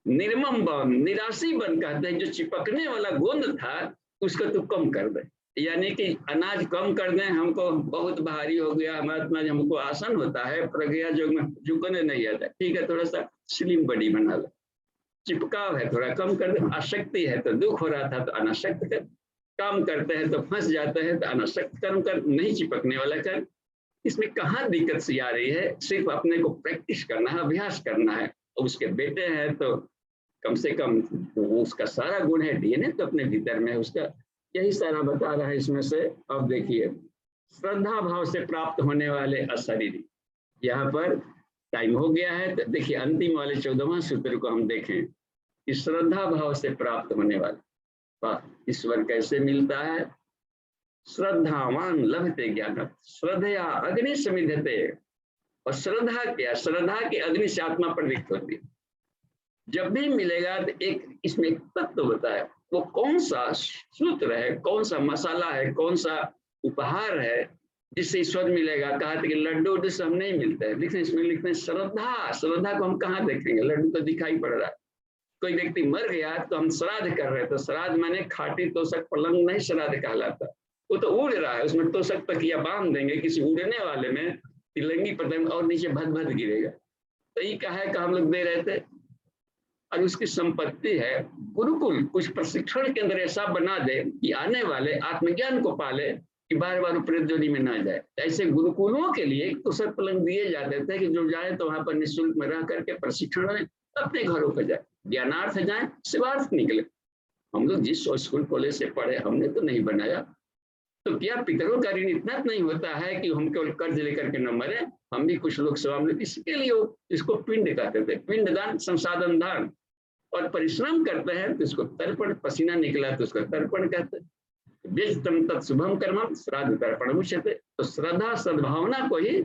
निर्मम बन, निराशी बन कहते हैं, जो चिपकने वाला गोंद था उसको तो कम कर दे, यानी कि अनाज कम कर दें, हमको बहुत भारी हो गया, हमारा हमको आसन होता है, प्रज्ञा योग में झुकने नहीं आता, ठीक है थोड़ा सा स्लिम बॉडी बना लो, चिपकाव है थोड़ा कम कर दे, आसक्ति है तो दुख हो रहा था तो अनासक्त कर, काम करते हैं तो फंस जाते हैं तो अनासक्त कर्म कर, नहीं चिपकने वाला कर। इसमें कहाँ दिक्कत सी आ रही है, सिर्फ अपने को प्रैक्टिस करना है, अभ्यास करना है। और उसके बेटे हैं तो कम से कम वो उसका सारा गुण है, डीएनए तो अपने भीतर में उसका, यही सारा बता रहा है इसमें से। अब देखिए श्रद्धा भाव से प्राप्त होने वाले अशरीरी, यहाँ पर टाइम हो गया है तो देखिए अंतिम वाले 14वां सूत्र को हम देखें कि श्रद्धा भाव से प्राप्त होने वाले ईश्वर कैसे मिलता है। श्रद्धावान लभते ज्ञान, श्रद्धया अग्नि समिधते, और श्रद्धा क्या, श्रद्धा की अग्नि से आत्मा प्रवृत्त होती है। जब भी मिलेगा तो एक इसमें एक तत्व बताया, वो कौन सा सूत्र है, कौन सा मसाला है, कौन सा उपहार है जिससे ईश्वर मिलेगा। कहा था कि लड्डू उड्डू सब नहीं मिलते हैं, लिखते इसमें लिखते हैं श्रद्धा। श्रद्धा को हम कहाँ देखेंगे, लड्डू तो दिखाई पड़ रहा है। कोई व्यक्ति मर गया तो हम श्राद्ध कर रहे हैं, तो श्राद्ध माने खाटी तोषक पलंग नहीं श्राद्ध कहलाता, वो तो उड़ रहा है, उसमें तोषक तकिया बांध देंगे, किसी उड़ने वाले में तिलंगी पतंग और नीचे भद भद गिरेगा। तो ये कहा है कि हम लोग दे रहे थे, और उसकी संपत्ति है गुरुकुल, कुछ प्रशिक्षण केंद्र ऐसा बना दे कि आने वाले आत्मज्ञान को पाले कि बार बार प्रेत जोनी में ना जाए। ऐसे गुरुकुलों के लिए तोषक पलंग दिए जाते थे कि जो जाए तो वहां पर निःशुल्क में रह करके प्रशिक्षण लें, अपने घरों पर जाए, ज्ञानार्थ जाए, शिवार्थ निकले। हम लोग जिस स्कूल कॉलेज से पढ़े हमने तो नहीं बनाया, तो क्या पितरों का ऋण इतना नहीं होता है कि हम केवल कर्ज लेकर के न मरे। हम भी कुछ लोग स्वावलंबी, इसके लिए इसको पिंड कहते थे, पिंडदान संसाधन दान, और परिश्रम करते हैं तो इसको तर्पण, पसीना निकला तो उसको तर्पण कहते हैं। व्यस्तम तत्शुभम कर्मम श्राद्ध तर्पण उच्यते। तो श्रद्धा सद्भावना को ही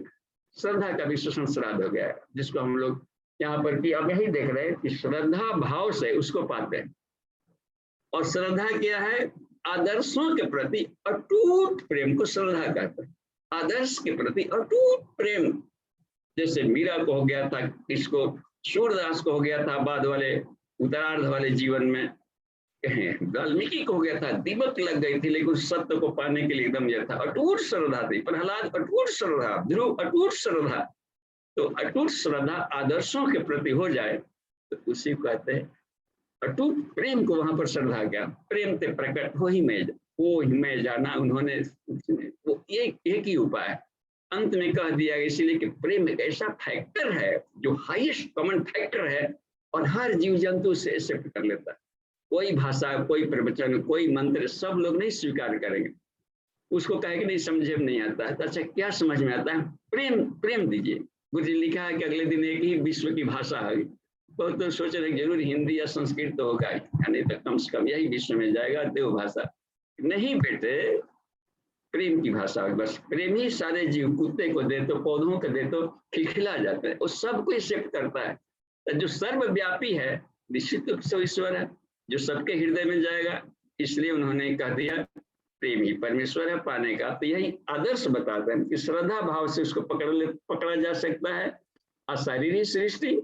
श्रद्धा का विशेषण श्राद्ध हो गया है, जिसको हम लोग यहाँ पर भी अब यही देख रहे हैं कि श्रद्धा भाव से उसको पाते हैं। और श्रद्धा क्या है, आदर्शों के प्रति अटूट प्रेम को श्रद्धा कहते हैं। आदर्श के प्रति अटूट प्रेम, जैसे मीरा को हो गया था, इसको सूरदास को हो गया था, बाद वाले उत्तरार्ध वाले जीवन में वाल्मीकि को हो गया था, दीमक लग गई थी, लेकिन उस सत्य को पाने के लिए एकदम यह था, अटूट श्रद्धा थी। प्रहलाद अटूट श्रद्धा, ध्रुव अटूट श्रद्धा। तो अटूट श्रद्धा आदर्शों के प्रति हो जाए तो उसी को कहते हैं अटूट प्रेम को। वहां पर श्रद्धा क्या, प्रेम से प्रकट हो ही मैं जाना, उन्होंने वो एक ही उपाय अंत में कह दिया, इसीलिए कि प्रेम एक ऐसा फैक्टर है जो हाईएस्ट कॉमन फैक्टर है, और हर जीव जंतु से एक्सेप्ट कर लेता है। कोई भाषा, कोई प्रवचन, कोई मंत्र सब लोग नहीं स्वीकार करेंगे, उसको कहे कि नहीं समझे में नहीं आता है। तो अच्छा क्या समझ में आता है, प्रेम, प्रेम दीजिए। गुरु जी लिखा है कि अगले दिन एक ही विश्व की भाषा है, बहुत तो सोच रहे जरूर हिंदी या संस्कृत तो होगा, नहीं तो कम से कम यही विश्व में जाएगा, देव भाषा नहीं बेटे, प्रेम की भाषा है। बस प्रेम ही सारे जीव, कुत्ते को दे तो, पौधों को दे तो खिलखिला जाता है, वो सबको एक्सेप्ट करता है। तो जो सर्वव्यापी है निश्चित रूप से ईश्वर है, जो सबके हृदय में जाएगा। इसलिए उन्होंने कह दिया प्रेम ही परमेश्वर है पाने का। तो यही आदर्श बताते हैं कि श्रद्धा भाव से उसको पकड़ा जा सकता है। अशारीरिक सृष्टि,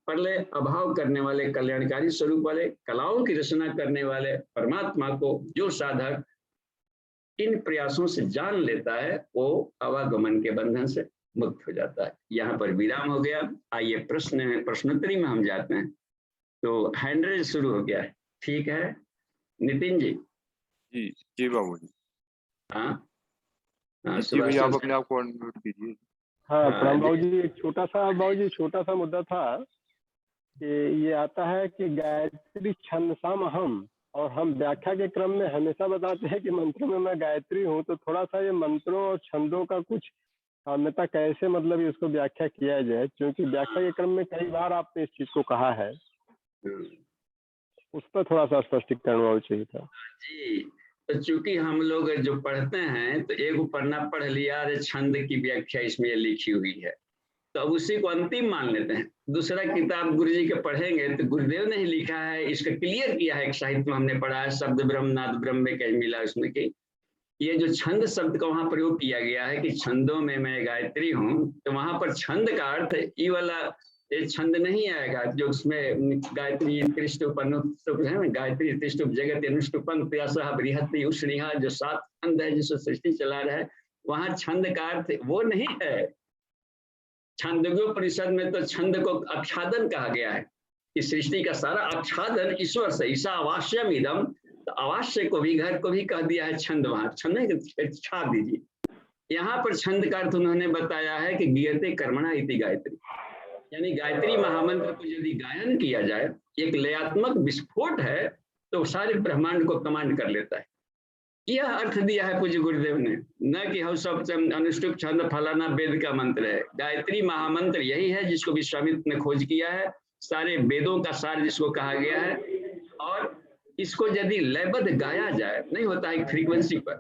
प्रलय, अभाव करने वाले, कल्याणकारी स्वरूप वाले, कलाओं की रचना करने वाले परमात्मा को जो साधक इन प्रयासों से जान लेता है वो आवागमन के बंधन से मुक्त हो जाता है। यहाँ पर विराम हो गया। आइए प्रश्नोत्तरी में हम जाते हैं। तो हैंड रेज शुरू हो गया है, ठीक है नितिन जी? जी जी बाबू जी। हाँ जी भैया आप अपने आप को अनम्यूट कीजिए। हाँ प्रणाम बाबू जी। एक छोटा सा मुद्दा था कि ये आता है कि गायत्री छंदसाम हम, और हम व्याख्या के क्रम में हमेशा बताते हैं कि मंत्रों में मैं गायत्री हूँ, तो थोड़ा सा ये मंत्रों और छंदों का कुछ साम्यता कैसे, मतलब इसको व्याख्या किया जाए, क्योंकि व्याख्या के क्रम में कई बार आपने इस चीज को कहा है, उस पर थोड़ा सा स्पष्टीकरण चाहिए था। जी तो चूंकि हम लोग जो पढ़ते हैं तो एक पन्ना पढ़ लिया, अरे छंद की व्याख्या इसमें लिखी हुई है, तो अब उसी को अंतिम मान लेते हैं। दूसरा किताब गुरुजी के पढ़ेंगे तो गुरुदेव ने ही लिखा है, इसका क्लियर किया है, एक साहित्य में हमने पढ़ा है, शब्द ब्रह्म नाद ब्रह्म में कहीं मिला उसमें कि ये जो छंद शब्द का वहां प्रयोग किया गया है कि छंदों में मैं गायत्री हूँ, तो वहां पर छंद का अर्थ ये वाला ये छंद नहीं आएगा जो उसमें गायत्री त्रिष्टुप अनुष्टुप है ना, गायत्री त्रिष्टुप जगत अनुष्टुपं प्यासा बृहति उष्णिहा, जो 7 छंद है जिसको सृष्टि चला रहा है, वहां छंद का अर्थ वो नहीं है। छंदोपनिषद में तो छंद को आच्छादन कहा गया है कि सृष्टि का सारा आच्छादन ईश्वर से, ईसा अवाश्यम इदम, तो अवाश्य को भी घर को भी कह दिया है छंद, वहां छंद छा दीजिए। यहाँ पर छंद का अर्थ उन्होंने बताया है कि गीयते कर्मणा इति गायत्री, यानी गायत्री महामंत्र को यदि गायन किया जाए, एक लयात्मक विस्फोट है तो सारे ब्रह्मांड को कमांड कर लेता है। यह अर्थ दिया है पूज्य गुरुदेव ने, न कि हम सब अनुष्टुप छंद फलाना वेद का मंत्र है। गायत्री महामंत्र यही है जिसको विश्वामित्र ने खोज किया है, सारे वेदों का सार जिसको कहा गया है, और इसको यदि लयबद्ध गाया जाए, नहीं होता है फ्रीक्वेंसी पर,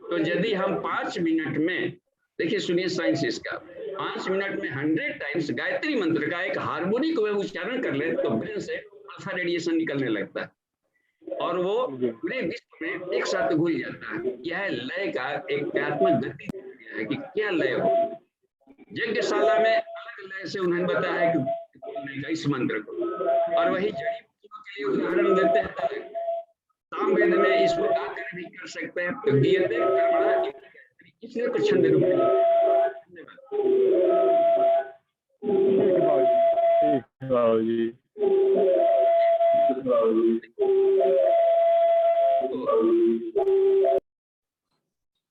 तो यदि हम 5 मिनट में, देखिए सुनिए साइंस इसका, 5 मिनट में 100 टाइम्स गायत्री मंत्र का एक हार्मोनिक वे उच्चारण कर ले तो ब्रेन से अल्फा रेडिएशन निकलने लगता है और वो पूरे विश्व में एक साथ घुल जाता है। यह लय का एक क्रियात्मक गति है कि क्या लय हो। यज्ञशाला में अलग लय से उन्होंने बताया कि इस मंत्र को, और वही जड़ी बूटियों के लिए उदाहरण देते हैं, सामवेद में इसको गाकर भी कर सकते हैं। तो गीयते कर्मणा इसलिए तो छंद रूप में।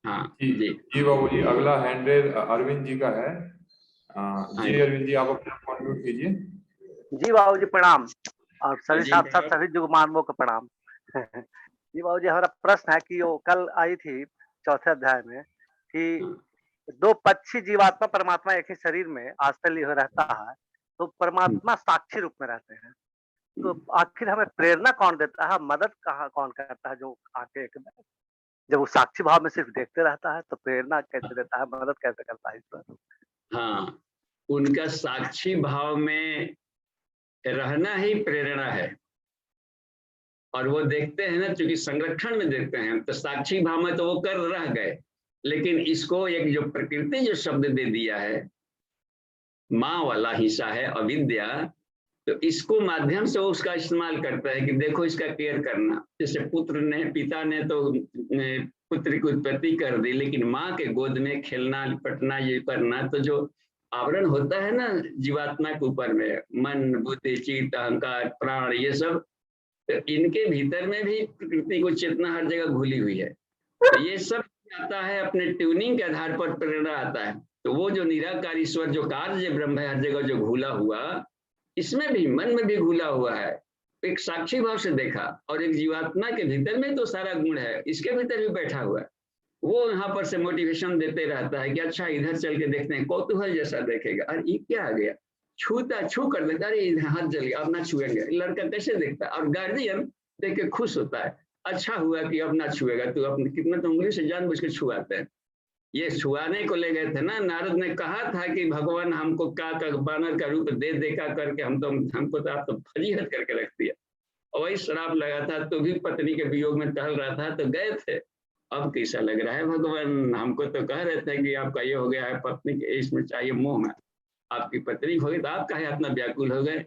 हाँ जी बाबू जी, अगला हैंड रेज अरविंद जी का है। जी अरविंद जी, आप अपना कॉन्ट्रीब्यूट कीजिए। जी बाबू जी प्रणाम, और सभी साथ साथ सभी जुग मानवों को प्रणाम। जी बाबू जी, हमारा प्रश्न है कि वो कल आई थी 4थे अध्याय में कि 2 पक्षी जीवात्मा परमात्मा एक ही शरीर में आश्रय लिए रहता है, तो परमात्मा साक्षी रूप में रहते हैं, तो आखिर हमें प्रेरणा कौन देता है, मदद कहाँ कौन करता है? जो आके जब वो साक्षी भाव में सिर्फ देखते रहता है तो प्रेरणा कैसे देता है, मदद कैसे करता है इस पर? हाँ, उनका साक्षी भाव में रहना ही प्रेरणा है, और वो देखते हैं ना, क्योंकि संरक्षण में देखते हैं तो साक्षी भाव में तो वो कर रह गए, लेकिन इसको एक जो प्रकृति जो शब्द दे दिया है, माँ वाला हिस्सा है अविद्या, तो इसको माध्यम से वो उसका इस्तेमाल करता है कि देखो इसका केयर करना। जैसे पिता ने तो पुत्र की उत्पत्ति कर दी, लेकिन माँ के गोद में खेलना लिपटना ये करना, तो जो आवरण होता है ना जीवात्मा के ऊपर में, मन बुद्धि चित्त अहंकार प्राण, ये सब, तो इनके भीतर में भी प्रकृति को चेतना हर जगह घुली हुई है। तो ये सब आता है अपने ट्यूनिंग के आधार पर प्रेरणा आता है। तो वो जो निराकार ईश्वर जो कार्य ब्रह्म है हर जगह जो घुला हुआ, इसमें भी मन में भी घुला हुआ है। एक साक्षी भाव से देखा, और एक जीवात्मा के भीतर में तो सारा गुण है, इसके भीतर भी बैठा हुआ है, वो यहाँ पर से मोटिवेशन देते रहता है कि अच्छा इधर चल के देखते हैं, कौतूहल जैसा देखेगा, अरे ये क्या आ गया, छू कर देता, अरे इधर हाथ जल गया, अब ना छुएंगे। लड़का कैसे देखता है, और गार्जियन देख के खुश होता है, अच्छा हुआ कि अब ना छुएगा, तो अपने कितना तो उंगली से जानबूझ के छुआते हैं। ये छुआने को ले गए थे ना, नारद ने कहा था कि भगवान हमको का बानर का रूप दे देखा करके हमको तो आप तो फजीहत करके रख दिया, और वही श्राप लगा था, तो भी पत्नी के वियोग में टहल रहा था तो गए थे। अब कैसा लग रहा है भगवान, हमको तो कह रहे थे कि आपका ये हो गया है, पत्नी के इसमें चाहिए मोह में, आपकी पत्नी हो गई तो आप काहे अपना व्याकुल हो गए।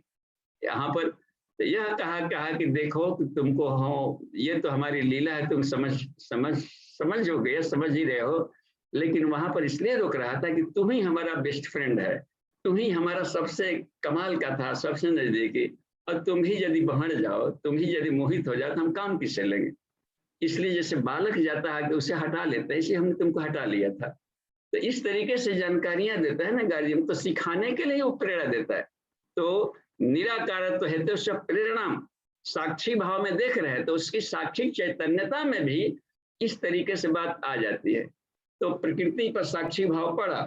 यहाँ पर तो यह कहा कि देखो कि तुमको हो, ये तो हमारी लीला है, तुम समझोगे, समझ ही रहे हो, लेकिन वहां पर इसलिए रोक रहा था कि तुम ही हमारा बेस्ट फ्रेंड है, तुम ही हमारा सबसे कमाल का था, सबसे नजदीकी, और तुम ही यदि बढ़ जाओ, तुम ही यदि मोहित हो जाओ तो हम काम किससे लेंगे। इसलिए जैसे बालक जाता है कि उसे हटा लेता है, इसलिए हमने तुमको हटा लिया था। तो इस तरीके से जानकारियां देता है ना गार्जियन, तो सिखाने के लिए वो प्रेरणा देता है। तो निराकारत्व है तो सब प्रेरणा साक्षी भाव में देख रहे हैं, तो उसकी साक्षी चैतन्यता में भी इस तरीके से बात आ जाती है। तो प्रकृति पर साक्षी भाव पड़ा,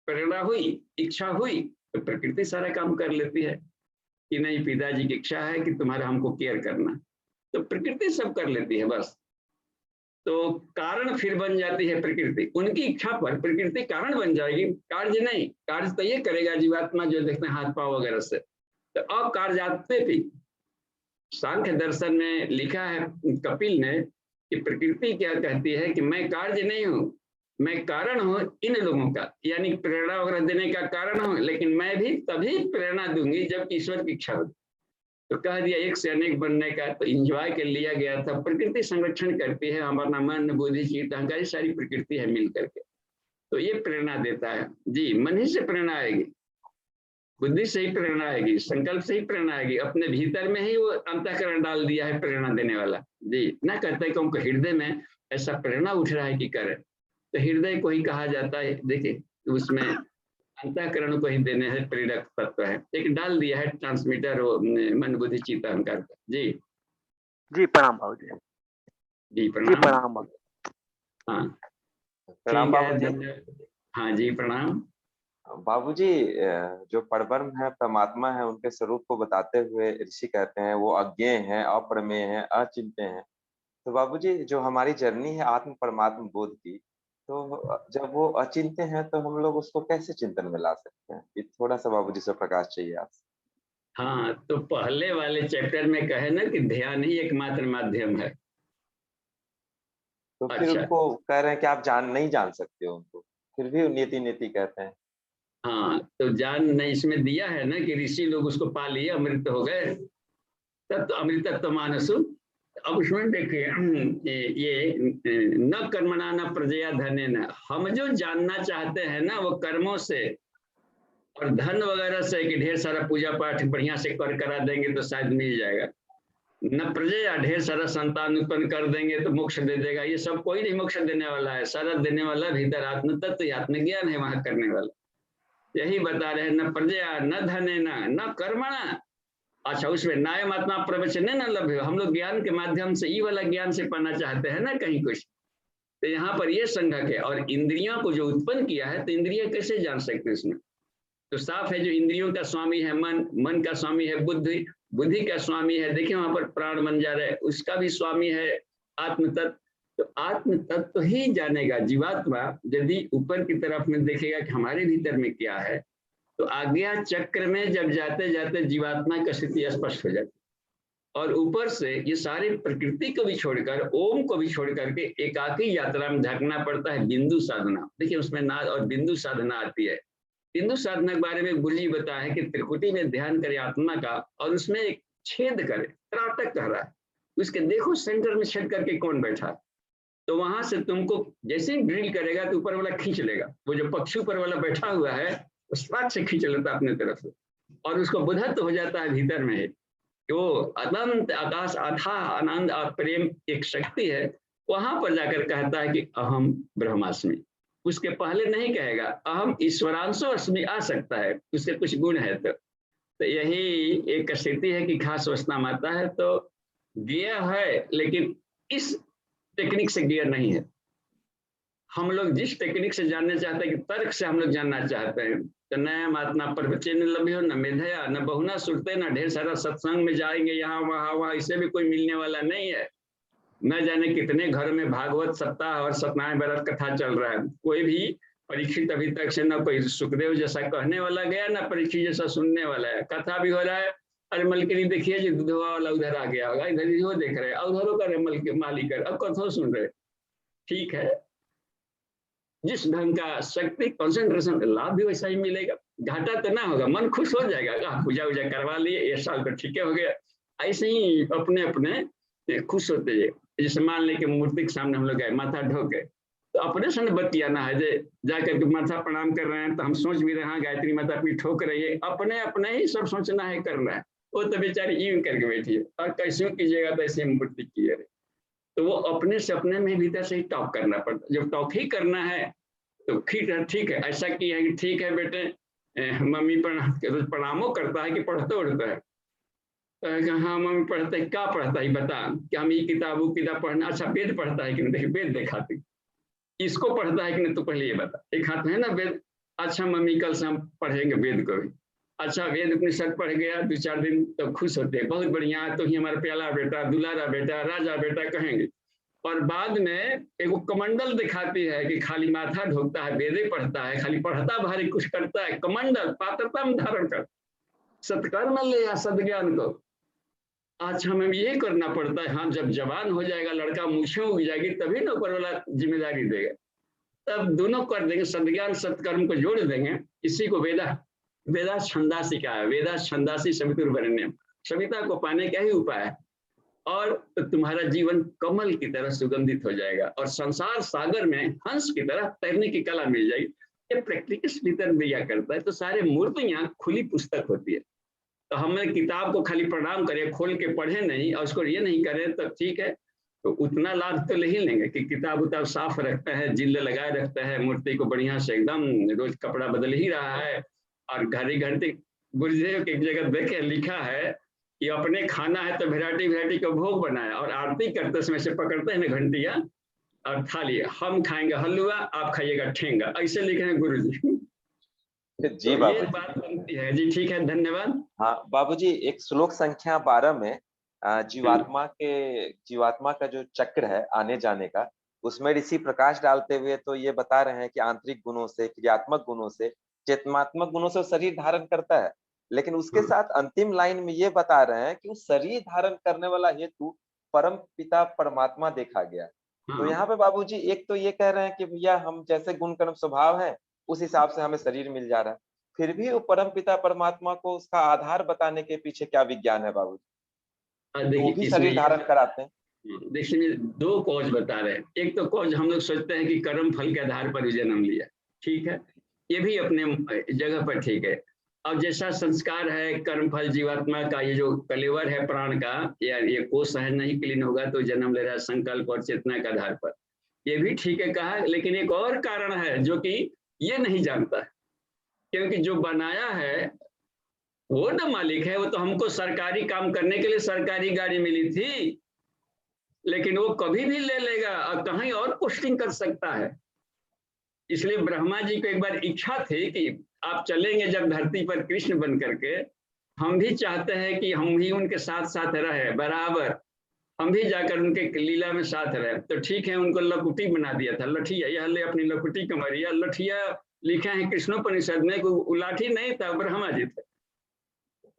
प्रेरणा हुई, इच्छा हुई, तो प्रकृति सारा काम कर लेती है कि नहीं पिताजी की इच्छा है कि तुम्हारा हमको केयर करना, तो प्रकृति सब कर लेती है बस। तो कारण फिर बन जाती है प्रकृति, उनकी इच्छा पर प्रकृति कारण बन जाएगी, कार्य नहीं। कार्य तो ये करेगा जीवात्मा जो देखते हैं हाथ पांव वगैरह से, तो अब कार्यात्मे भी सांख्य दर्शन में लिखा है कपिल ने कि प्रकृति क्या कहती है कि मैं कार्य नहीं हूँ, मैं कारण हूँ इन लोगों का, यानी प्रेरणा वगैरह देने का कारण हूँ, लेकिन मैं भी तभी प्रेरणा दूंगी जब ईश्वर की इच्छा होगी। तो कह दिया एक से अनेक बनने का, तो इंजॉय कर लिया गया था। प्रकृति संरक्षण करती है, हमारा मन बुद्धि चित्त अहंकार सारी प्रकृति है मिल करके, तो ये प्रेरणा देता है जी। मन ही से प्रेरणा आएगी, बुद्धि से ही प्रेरणा आएगी, संकल्प से ही प्रेरणा आएगी, अपने भीतर में ही वो अंतःकरण डाल दिया है प्रेरणा देने वाला जी। ना कहते हैं कि हमको हृदय में ऐसा प्रेरणा उठ रहा है कि करें, तो हृदय को ही कहा जाता है। देखिए उसमें अंतःकरण को ही देने है प्रेरक तत्व है, एक डाल दिया है ट्रांसमीटर मन बुद्धि चित्त अहंकार का जी। जी प्रणाम बाबू जी। जी जी प्रणाम। प्रणाम बाबू। हाँ प्रणाम ठीक है, बाबूजी। धन्यवाद। हाँ जी प्रणाम। बाबूजी, जो परब्रह्म है, परमात्मा है, उनके स्वरूप को बताते हुए ऋषि कहते हैं वो अज्ञेय हैं, अप्रमेय हैं, अचिंत्य हैं। तो बाबूजी, जो हमारी जर्नी है आत्म परमात्म बोध की, तो जब वो अचिंत्य है तो हम लोग उसको कैसे चिंतन में ला सकते हैं? ये थोड़ा सा बाबूजी से प्रकाश चाहिए आपसे। हाँ, तो पहले वाले चैप्टर में कहे ना कि ध्यान ही एकमात्र माध्यम है। तो फिर अच्छा, उनको कह रहे हैं कि आप नहीं जान सकते हो उनको, फिर भी नीति नीति कहते हैं। हाँ तो जान नहीं इसमें दिया है ना कि ऋषि लोग उसको पा लिए, अमृत हो गए, तब तो अमृतत्व मानसु। अब उसमें देखिए ये न कर्मणा न प्रजया धने न, हम जो जानना चाहते हैं ना वो कर्मों से और धन वगैरह से कि ढेर सारा पूजा पाठ बढ़िया से करा देंगे तो शायद मिल जाएगा, न प्रजया ढेर सारा संतान उत्पन्न कर देंगे तो मोक्ष दे देगा, ये सब कोई नहीं मोक्ष देने वाला है। सारा देने वाला भीतर आत्म तत्व आत्मज्ञान है वहां करने वाला। यही बता रहे हैं न प्रजया न धने न कर्मणा। अच्छा, उसमें नायम आत्मा प्रवचन न लभ्य, हम लोग ज्ञान के माध्यम से ये वाला ज्ञान से पाना चाहते हैं ना कहीं कुछ, तो यहाँ पर ये संघक है। और इंद्रियों को जो उत्पन्न किया है तो इंद्रिय कैसे जान सकते हैं इसमें? तो साफ है जो इंद्रियों का स्वामी है मन, मन का स्वामी है बुद्धि, बुद्धि का स्वामी है देखिए वहां पर प्राण बन जा रहा है, उसका भी स्वामी है आत्म तत्व। तो आत्म तत्व ही जानेगा जीवात्मा यदि ऊपर की तरफ में देखेगा कि हमारे भीतर में क्या है, तो आज्ञा चक्र में जब जाते जाते जीवात्मा की स्थिति स्पष्ट हो जाती। और ऊपर से ये सारी प्रकृति को भी छोड़कर ओम को भी छोड़ करके एकाकी यात्रा में धकना पड़ता है बिंदु साधना। देखिए उसमें नाद और बिंदु साधना आती है। बिंदु साधना के बारे में गुरु जी बताया है कि त्रिकुटी में ध्यान करे आत्मा का और उसमें एक छेद करे, त्राटक कह रहा है, उसके देखो सेंटर में छेद करके कौन बैठा है, तो वहां से तुमको जैसे ही ड्रिल करेगा तो ऊपर वाला खींच लेगा, वो जो पक्षी ऊपर वाला बैठा हुआ है उस बात से खींच लेता अपने तरफ से, और उसको बुधत्व हो जाता है भीतर में कि वो अनंत आकाश अथा आनंद और प्रेम एक शक्ति है। वहां पर जाकर कहता है कि अहम ब्रह्मास्मि, उसके पहले नहीं कहेगा अहम ईश्वरांशो अस्मि, आ सकता है उसके कुछ गुण है। तो यही एक स्थिति है कि खास वसना माता है तो गियर है, लेकिन इस टेक्निक से गियर नहीं है। हम लोग जिस टेक्निक से जानना चाहते हैं कि तर्क से हम लोग जानना चाहते हैं, तो नया महात्मा प्रवचन लभ्यो न मेधया न बहुना सुनते न ढेर सारा सत्संग में जाएंगे यहाँ वहाँ, इससे भी कोई मिलने वाला नहीं है। न जाने कितने घर में भागवत सप्ताह और सत्यनारायण व्रत कथा चल रहा है, कोई भी परीक्षित अभी तक से न कोई सुखदेव जैसा कहने वाला गया न परीक्षित जैसा सुनने वाला है। कथा भी हो रहा है, अरे मलकिनी देखिए जी दुधवा वाला उधर आ गया होगा, इधर ही वो देख रहे हैं, उधरों कर मालिक अब कथो सुन रहे। ठीक है, जिस ढंग का शक्ति कंसंट्रेशन लाभ भी वैसा ही मिलेगा, घाटा तो ना होगा, मन खुश हो जाएगा, पूजा वूजा करवा लिए एक साल तो ठीक हो गया। ऐसे ही अपने अपने खुश होते हैं। जैसे मान लें कि मूर्ति के सामने हम लोग गए, माथा ढोके, तो अपने से बतियाना है, जा करके माथा प्रणाम कर रहे हैं तो हम सोच भी रहे हैं गायत्री माता अपनी ठोक रही है, अपने अपने ही सब सोचना है करना है। वो तो बेचारी यूं करके बैठी है और कैसे कीजिएगा तो ऐसे मूर्ति की है, तो वो अपने से अपने में भीतर से ही टॉक करना पड़ता है। जब टॉक ही करना है तो ठीक है ऐसा किया है कि ठीक है बेटे, मम्मी प्रणामो करता है कि पढ़ते उड़ता है? हाँ मम्मी पढ़ते है, क्या पढ़ता है बता, कि हम ये किताब पढ़ना, अच्छा वेद पढ़ता है कि नहीं, वेद दिखाते, इसको पढ़ता है कि नहीं तो पहले ये बता। एक हाथ है ना वेद, अच्छा मम्मी कल से हम पढ़ेंगे वेद को भी। अच्छा वेद उपनिषद पढ़ गया 2-4 दिन तो खुश होते हैं, बहुत बढ़िया, तो ही हमारा प्याला बेटा, दुलारा बेटा, राजा बेटा कहेंगे। और बाद में एक कमंडल दिखाती है कि खाली माथा ढोकता है, वेदे पढ़ता है, खाली पढ़ता भारी कुछ करता है, कमंडल पात्रता में धारण कर सत्कर्म ले या सदज्ञान को। आज हमें ये करना पड़ता है। हाँ, जब जवान हो जाएगा लड़का, मूछें उग जाएगी, तभी ना ऊपर वाला जिम्मेदारी देगा, तब दोनों कर देंगे, सदज्ञान सत्कर्म को जोड़ देंगे। इसी को वेदा छंदासी का है, वेदा छंदासी सवितुर्वरेण्यम, सविता को पाने का ही उपाय है। और तो तुम्हारा जीवन कमल की तरह सुगंधित हो जाएगा और संसार सागर में हंस की तरह तैरने की कला मिल जाएगी। ये प्रैक्टिकस भीतर दिया करता है। तो सारे मूर्तियां खुली पुस्तक होती है। तो हमें किताब को खाली प्रणाम करें, खोल के पढ़े नहीं और उसको ये नहीं करें तो ठीक है, तो उतना लाभ तो ले ही लेंगे कि किताब उताब साफ रखता है, जिल्ले लगाए रखता है, मूर्ति को बढ़िया से एकदम रोज कपड़ा बदल ही रहा है। और घड़ी घंटे गुरुदेव की एक जगह देखे लिखा है कि अपने खाना है तो वैरायटी वैरायटी का भोग बनाया, और आरती करते समय से पकड़ते हैं ना घंटिया और थाली, हम खाएंगे हलवा, आप खाइएगा ठेंगा, ऐसे लिखे हैं गुरु जी। जी तो बाबू ये बात बनती है जी। ठीक है, धन्यवाद। हाँ बाबूजी, एक श्लोक संख्या 12 में जीवात्मा का जो चक्र है आने जाने का, उसमें ऋषि प्रकाश डालते हुए तो ये बता रहे हैं कि आंतरिक गुणों से, क्रियात्मक गुणों से, चेतनात्मक गुणों से शरीर धारण करता है। लेकिन उसके साथ अंतिम लाइन में ये बता रहे हैं कि उस शरीर धारण करने वाला हेतु परम पिता परमात्मा देखा गया। तो यहाँ पे बाबूजी एक तो ये कह रहे हैं कि भैया हम जैसे गुण कर्म स्वभाव है उस हिसाब से हमें शरीर मिल जा रहा है, फिर भी वो परम पिता परमात्मा को उसका आधार बताने के पीछे क्या विज्ञान है बाबूजी? वो भी शरीर धारण कराते हैं। देखिए, दो कॉज बता रहे हैं। एक तो कॉज हम लोग सोचते हैं कि कर्म फल के आधार पर जन्म लिया, ठीक है, ये भी अपने जगह पर ठीक है। अब जैसा संस्कार है कर्म फल जीवात्मा का, ये जो कलेवर है प्राण का, या ये कोष है नहीं क्लीन होगा तो जन्म ले रहा है संकल्प और चेतना के आधार पर, ये भी ठीक है कहा। लेकिन एक और कारण है जो कि ये नहीं जानता है, क्योंकि जो बनाया है वो ना मालिक है। वो तो हमको सरकारी काम करने के लिए सरकारी गाड़ी मिली थी, लेकिन वो कभी भी ले लेगा और कहीं और पोस्टिंग कर सकता है। इसलिए ब्रह्मा जी को एक बार इच्छा थी कि आप चलेंगे जब धरती पर कृष्ण बन करके, हम भी चाहते हैं कि हम भी उनके साथ साथ रहे बराबर, हम भी जाकर उनके लीला में साथ रहे। तो ठीक है, उनको लकुटी बना दिया था, लठिया, यह ले अपनी लकुटी कमरिया, लठिया लिखा है कृष्णोपनिषद में, कोई लाठी नहीं था, ब्रह्मा जी थे।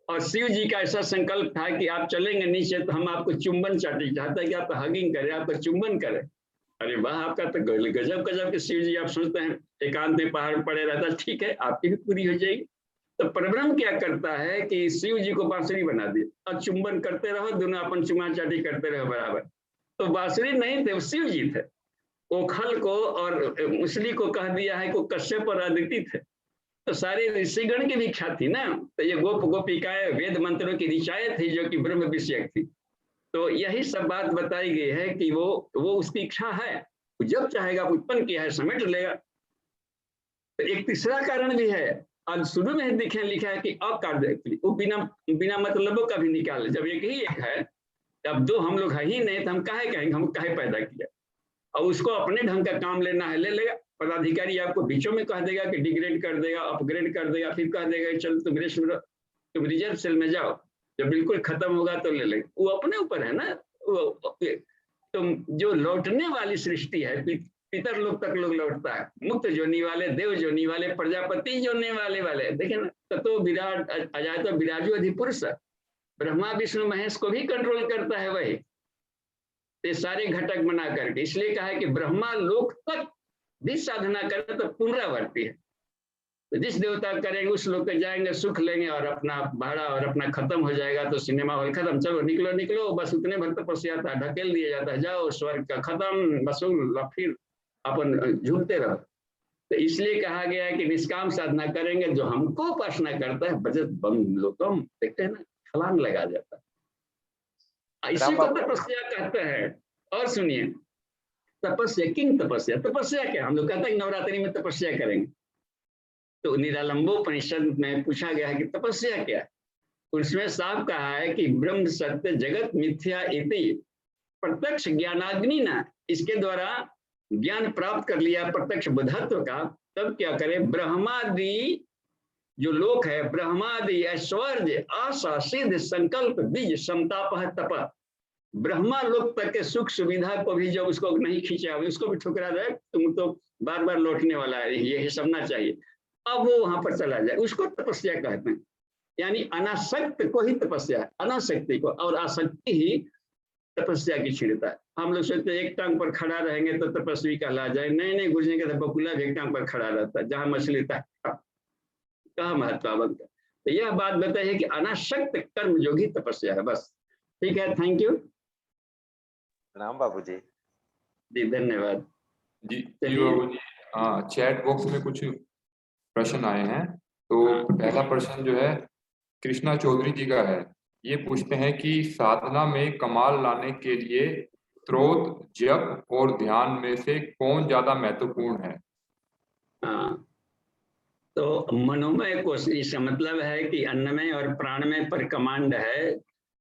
और शिव जी का ऐसा संकल्प था कि आप चलेंगे नीचे तो हम आपको चुंबन चाटी, चाहता है कि आप हगिंग करें, आपका चुंबन करें। अरे वाह, आपका तो गजब गजब के शिव जी। आप सोचते हैं एकांत में पहाड़ पड़े रहता, ठीक है, आपकी भी पूरी हो जाएगी। तो परब्रह्म क्या करता है कि शिव जी को बांसुरी बना दिया और चुंबन करते रहो, दोनों अपन चुमा चाटी करते रहो बराबर। तो बांसुरी नहीं थे, वो शिव जी थे। ओखल को और मुसली को कह दिया है कि कश्यप और अदिति थे। तो सारे ऋषिगण की भी इच्छा थी ना। तो ये गोप गोपिकाएं वेद मंत्रों की ऋचाएं थी जो कि ब्रह्म विषयक थी। तो यही सब बात बताई गई है कि वो उसकी इच्छा है, जब चाहेगा उत्पन्न किया है, समेट लेगा। तो एक तीसरा कारण भी है, आज शुरू में लिखा है कि अकार्य, वो बिना मतलबों का भी निकाले। जब एक ही एक है, अब दो हम लोग है ही नहीं, तो हम काहे कहेंगे हम काहे पैदा किया। और उसको अपने ढंग का काम लेना है, ले लेगा। पदाधिकारी आपको बीचों में कह देगा कि डिग्रेड कर देगा, अपग्रेड कर देगा, फिर कह देगा चल तुम रिजर्व सेल में जाओ, जब बिल्कुल खत्म होगा तो ले लेगा। वो अपने ऊपर है ना। तो जो लौटने वाली सृष्टि है, पितर लोग तक लोग लौटता है, मुक्त जोनी वाले, देव जोनी वाले, प्रजापति जोने वाले देखे ना। तो विराट अजाय तो विराजो अधिपुरुष, ब्रह्मा विष्णु महेश को भी कंट्रोल करता है वही, ये सारे घटक बना करके। इसलिए कहा है कि ब्रह्मा लोक तक भी साधना करे तो पुनरावर्ती है। तो जिस देवता करेंगे उस लोग पे जाएंगे, सुख लेंगे और अपना भाड़ा और अपना खत्म हो जाएगा तो सिनेमा हॉल खत्म, चलो निकलो निकलो, बस उतने भर तपस्या था, ढकेल दिया जाता है, जाओ स्वर्ग का खत्म, वसूल, फिर अपन झूलते रहो। तो इसलिए कहा गया है कि निष्काम साधना करेंगे। जो हमको उपासना करता है बजट बम लोकम, देखते हैं ना, छलांग लगा जाता है। इसी को तपस्या कहते हैं। और सुनिए, तपस्या किंग तपस्या, तपस्या क्या? हम लोग कहते हैं नवरात्रि में तपस्या करेंगे, तो निरालंबोपनिषद में पूछा गया है कि तपस्या क्या है। उसमें साफ कहा है कि ब्रह्म सत्य जगत मिथ्या इति प्रत्यक्ष ज्ञानाग्नि ना, इसके द्वारा ज्ञान प्राप्त कर लिया प्रत्यक्ष बुद्धत्व का, तब क्या करे, ब्रह्मादि जो लोक है, ब्रह्मादि ऐश्वर्य आशा सिद्ध संकल्प बीज समताप तप, ब्रह्मा लोक तक के सुख सुविधा को भी जब उसको नहीं खींचा, उसको भी ठुकरा दे, तुम तो बार बार लौटने वाला है, ये समझना चाहिए। अब वो वहां पर चला जाए, उसको तपस्या कहते हैं। यानी अनासक्त को ही तपस्या, अनासक्ति को, और आसक्ति ही तपस्या की क्षीणता है। हम लोग सोचते हैं एक टांग पर खड़ा रहेंगे तो तपस्वी कहला जाए, नहीं नहीं, गुरुजी कहते बकुला भी एक टांग पर खड़ा रहता है, जहां मछली तक कहाँ महत्वावंत है। तो यह बात बताई है कि अनासक्त कर्म योगी तपस्या है, बस। ठीक है, थैंक यू। प्रणाम बाबूजी। जी धन्यवाद। जी बाबूजी, चैट बॉक्स में कुछ प्रश्न आए हैं। तो पहला प्रश्न जो है कृष्णा चौधरी जी का है। ये पूछते हैं कि साधना में कमाल लाने के लिए स्त्रोत, जप और ध्यान में से कौन ज्यादा महत्वपूर्ण है? हाँ, तो मनोमय कोश, इसका मतलब है कि अन्नमय और प्राणमय पर कमांड है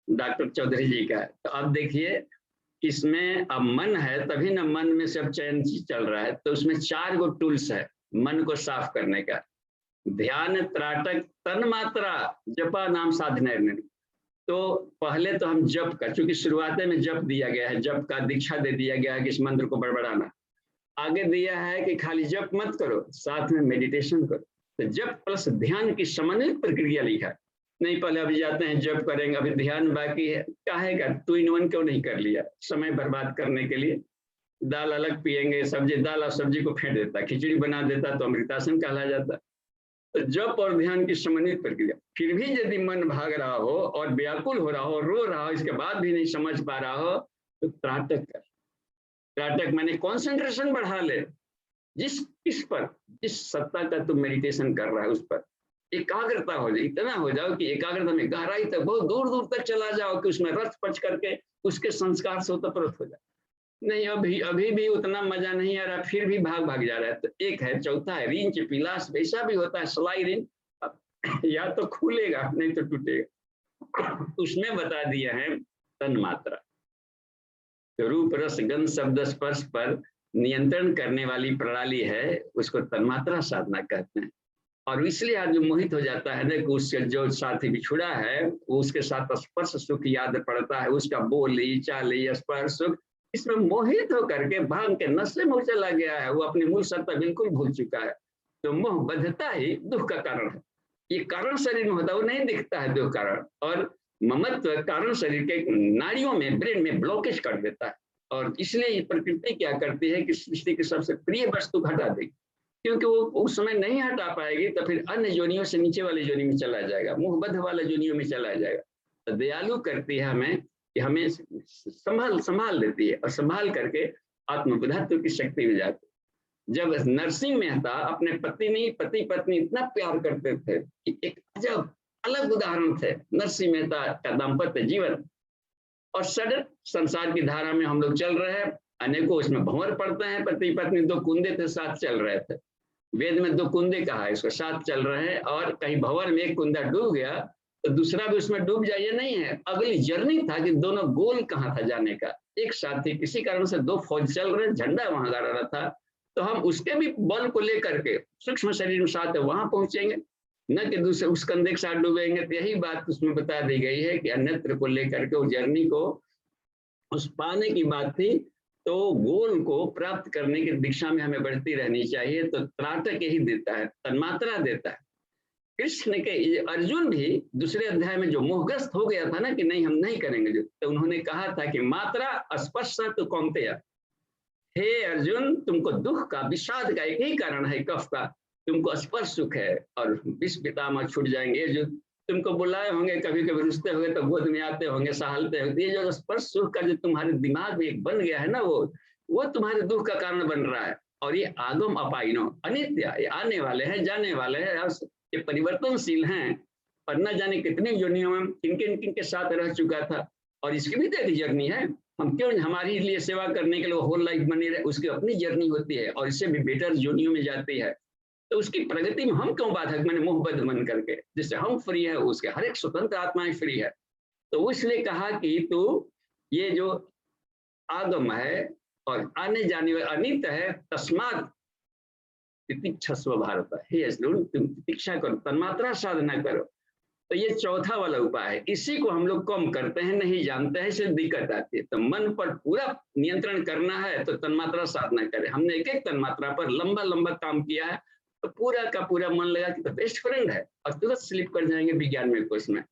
डॉक्टर चौधरी जी का। तो अब देखिए, इसमें अब मन है, तभी ना मन में सब चयन चल रहा है। तो उसमें 4 गो टूल्स है मन को साफ करने का। ध्यान, त्राटक, तन्मात्रा, जपा नाम साधना। तो पहले तो हम जप का, चूंकि शुरुआत में जप दिया गया है, जप का दीक्षा दे दिया गया है कि इस मंत्र को बड़बड़ाना। आगे दिया है कि खाली जप मत करो, साथ में मेडिटेशन करो। तो जप प्लस ध्यान की समन्वित प्रक्रिया लिखा है। नहीं, पहले अभी जाते हैं जप करेंगे, अभी ध्यान बाकी है, काहे का 2 in 1 क्यों नहीं कर लिया? समय बर्बाद करने के लिए दाल अलग पिएंगे, सब्जी, दाल और सब्जी को फेंट देता, खिचड़ी बना देता तो अमृतासन कहला जाता। तो जप और ध्यान की समन्वित प्रक्रिया। फिर भी यदि मन भाग रहा हो और व्याकुल हो रहा हो, रो रहा हो, इसके बाद भी नहीं समझ पा रहा हो, तो त्राटक कर। त्राटक माने कॉन्सेंट्रेशन बढ़ा ले, जिस पर, जिस सत्ता का तुम मेडिटेशन कर रहा है उस पर एकाग्रता हो जाए, इतना हो जाओ कि एकाग्रता में गहराई तक, बहुत दूर दूर तक चला जाओ कि उसमें रच पच करके उसके संस्कार से ओतप्रोत हो जाए। नहीं, अभी भी उतना मजा नहीं आ रहा, फिर भी भाग जा रहा है। तो एक है, चौथा है रिंच पिलास, वैसा भी होता है स्लाई रिंच, या तो खुलेगा नहीं तो टूटेगा। उसमें बता दिया है तन्मात्रा, तो रूप रस गंध शब्द स्पर्श पर नियंत्रण करने वाली प्रणाली है, उसको तन्मात्रा साधना कहते हैं। और इसलिए आज जो मोहित हो जाता है ना कि उससे जो साथी बिछुड़ा है वो उसके साथ स्पर्श सुख याद पड़ता है, उसका बोली चाली स्पर्श सुख, इसमें मोहित होकर के भांग के नशे में चला गया है, वो अपनी मूल सत्ता बिल्कुल भूल चुका है। तो मोह बद्धता ही दुख का कारण है। ये कारण शरीर में होता है, वो नहीं दिखता है दुख कारण, और ममत्व कारण शरीर के नाड़ियों में, ब्रेन में ब्लॉकेज कर देता है। और इसलिए ये प्रकृति क्या करती है कि सृष्टि की सबसे प्रिय वस्तु हटा देगी, क्योंकि वो उस समय नहीं हटा पाएगी तो फिर अन्य योनियों से नीचे वाली योनि में चला जाएगा, मुहबद्ध वाले योनियों में चला जाएगा। तो दयालु करती है हमें कि हमें संभाल देती है, और संभाल करके आत्मबुद्धत्व की शक्ति हो जाती है। जब नरसिंह मेहता अपने पति पत्नी इतना प्यार करते थे कि एक अजब अलग उदाहरण थे नरसिंह मेहता का दाम्पत्य जीवन। और सडन संसार की धारा में हम लोग चल रहे हैं, अनेकों इसमें भंवर पड़ते हैं। पति पत्नी 2 कुंदे थे, साथ चल रहे थे, वेद में 2 कुंदे कहा है, इसको साथ चल रहे हैं। और कहीं भंवर में एक कुंदा डूब गया तो दूसरा भी उसमें डूब जाए, ये नहीं है, अगली जर्नी था कि दोनों गोल कहाँ था जाने का। एक साथ ही किसी कारण से 2 फौज चल रहे, झंडा वहां गाड़ रहा था, तो हम उसके भी बल को लेकर के सूक्ष्म शरीर में साथ वहां पहुंचेंगे, न कि दूसरे उस कंधे के साथ डूबेंगे। तो यही बात उसमें बता दी गई है कि अन्यत्र को लेकर के उस जर्नी को, उस पाने की बात थी। तो गोल को प्राप्त करने की दिशा में हमें बढ़ती रहनी चाहिए। तो त्राटक यही देता है, तन्मात्रा देता है। कृष्ण के अर्जुन भी दूसरे अध्याय में जो मोहग्रस्त हो गया था ना कि नहीं हम नहीं करेंगे जो, तो उन्होंने कहा था कि मात्रा स्पर्श तो कौंतेय, हे अर्जुन तुमको दुख का, विषाद का एक ही कारण है, कफ का, तुमको स्पर्श सुख है और विष पितामह छूट जाएंगे। जो तुमको बुलाए होंगे, कभी कभी रुसते होंगे तो गोद में आते होंगे, सहलते होंगे। ये जो स्पर्श सुख का जो तुम्हारे दिमाग में एक बन गया है ना, वो तुम्हारे दुख का कारण बन रहा है। और ये आगम अपाइनो अनित्य, ये आने वाले हैं, जाने वाले हैं, ये परिवर्तनशील हैं। और न जाने कितनी योनियों में किन किन के साथ रह चुका था। और इसकी भी तो जर्नी है, हम क्यों हमारी लिए सेवा करने के लिए होल लाइफ बनी रहे, उसकी अपनी जर्नी होती है और इससे भी बेटर योनियों में जाती है। तो उसकी प्रगति में हम क्यों बाधक बने मोहबद्ध बन करके, जिससे हम फ्री है, उसके हर एक स्वतंत्र आत्माएं फ्री है। तो इसलिए कहा कि तू ये जो आगम है और आने जाने वाला अनित है, तस्मात् तितिक्षस्व भारत, हे अर्जुन तुम प्रतीक्षा करो, तन्मात्रा साधना करो। तो ये चौथा वाला उपाय है, इसी को हम लोग कम करते हैं, नहीं जानते हैं, इसलिए दिक्कत आती है। तो मन पर पूरा नियंत्रण करना है तो तन्मात्रा साधना करें। हमने एक एक तन्मात्रा पर लंबा लंबा काम किया है, तो पूरा का पूरा मन लगा कि तो बेस्ट फ्रेंड है, और तुरंत स्लिप कर जाएंगे विज्ञान में कोर्स में।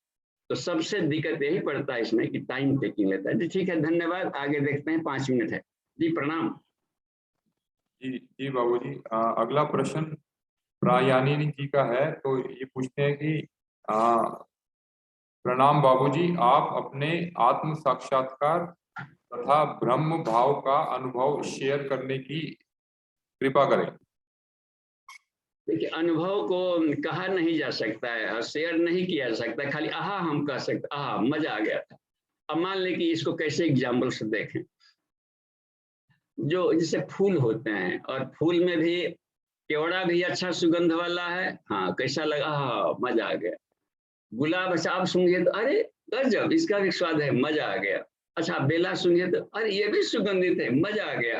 तो सबसे दिक्कत यही पड़ता है इसमें कि टाइम टेकिंग लेता है। जी ठीक है, धन्यवाद, आगे देखते हैं, 5 मिनट है जी, प्रणाम। जी बाबूजी, अगला प्रश्न प्रायानी जी का है। तो ये पूछते हैं कि प्रणाम बाबूजी, आप अपने आत्म साक्षात्कार तथा ब्रह्म भाव का अनुभव शेयर करने की कृपा करें। देखिए, अनुभव को कहा नहीं जा सकता है और शेयर नहीं किया जा सकता, खाली आहा हम कह सकते, आहा मजा आ गया था। अब मान लें कि इसको कैसे एग्जाम्पल से देखें, जो जैसे फूल होते हैं और फूल में भी केवड़ा भी अच्छा सुगंध वाला है, हाँ कैसा लगा, हाँ मजा आ गया। गुलाब अच्छा आप सूंघिए तो अरे गजब, इसका भी स्वाद है, मजा आ गया। अच्छा बेला सूंघिए तो अरे ये भी सुगंधित है, मजा आ गया।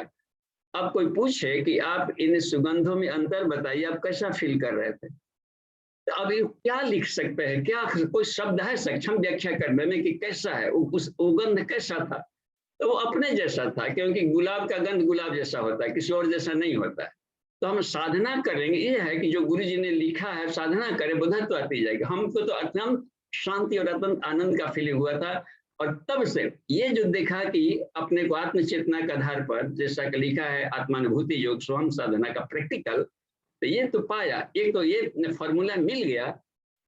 अब कोई पूछे कि आप इन सुगंधों में अंतर बताइए, आप कैसा फील कर रहे थे, तो अब ये क्या लिख सकते हैं, क्या कोई शब्द है सक्षम व्याख्या करने में कि कैसा है उस गंध कैसा था? तो वो अपने जैसा था, क्योंकि गुलाब का गंध गुलाब जैसा होता है, किसी और जैसा नहीं होता है। तो हम साधना करेंगे, ये है कि जो गुरु जी ने लिखा है साधना करें, बुद्धत्व आती जाएगी। हमको तो अत्यंत शांति और अत्यंत आनंद का फीलिंग हुआ था, और तब से ये जो देखा कि अपने को आत्म चेतना के आधार पर, जैसा कि लिखा है आत्मानुभूति योग स्वयं साधना का प्रैक्टिकल, तो ये तो पाया, एक तो ये फॉर्मूला मिल गया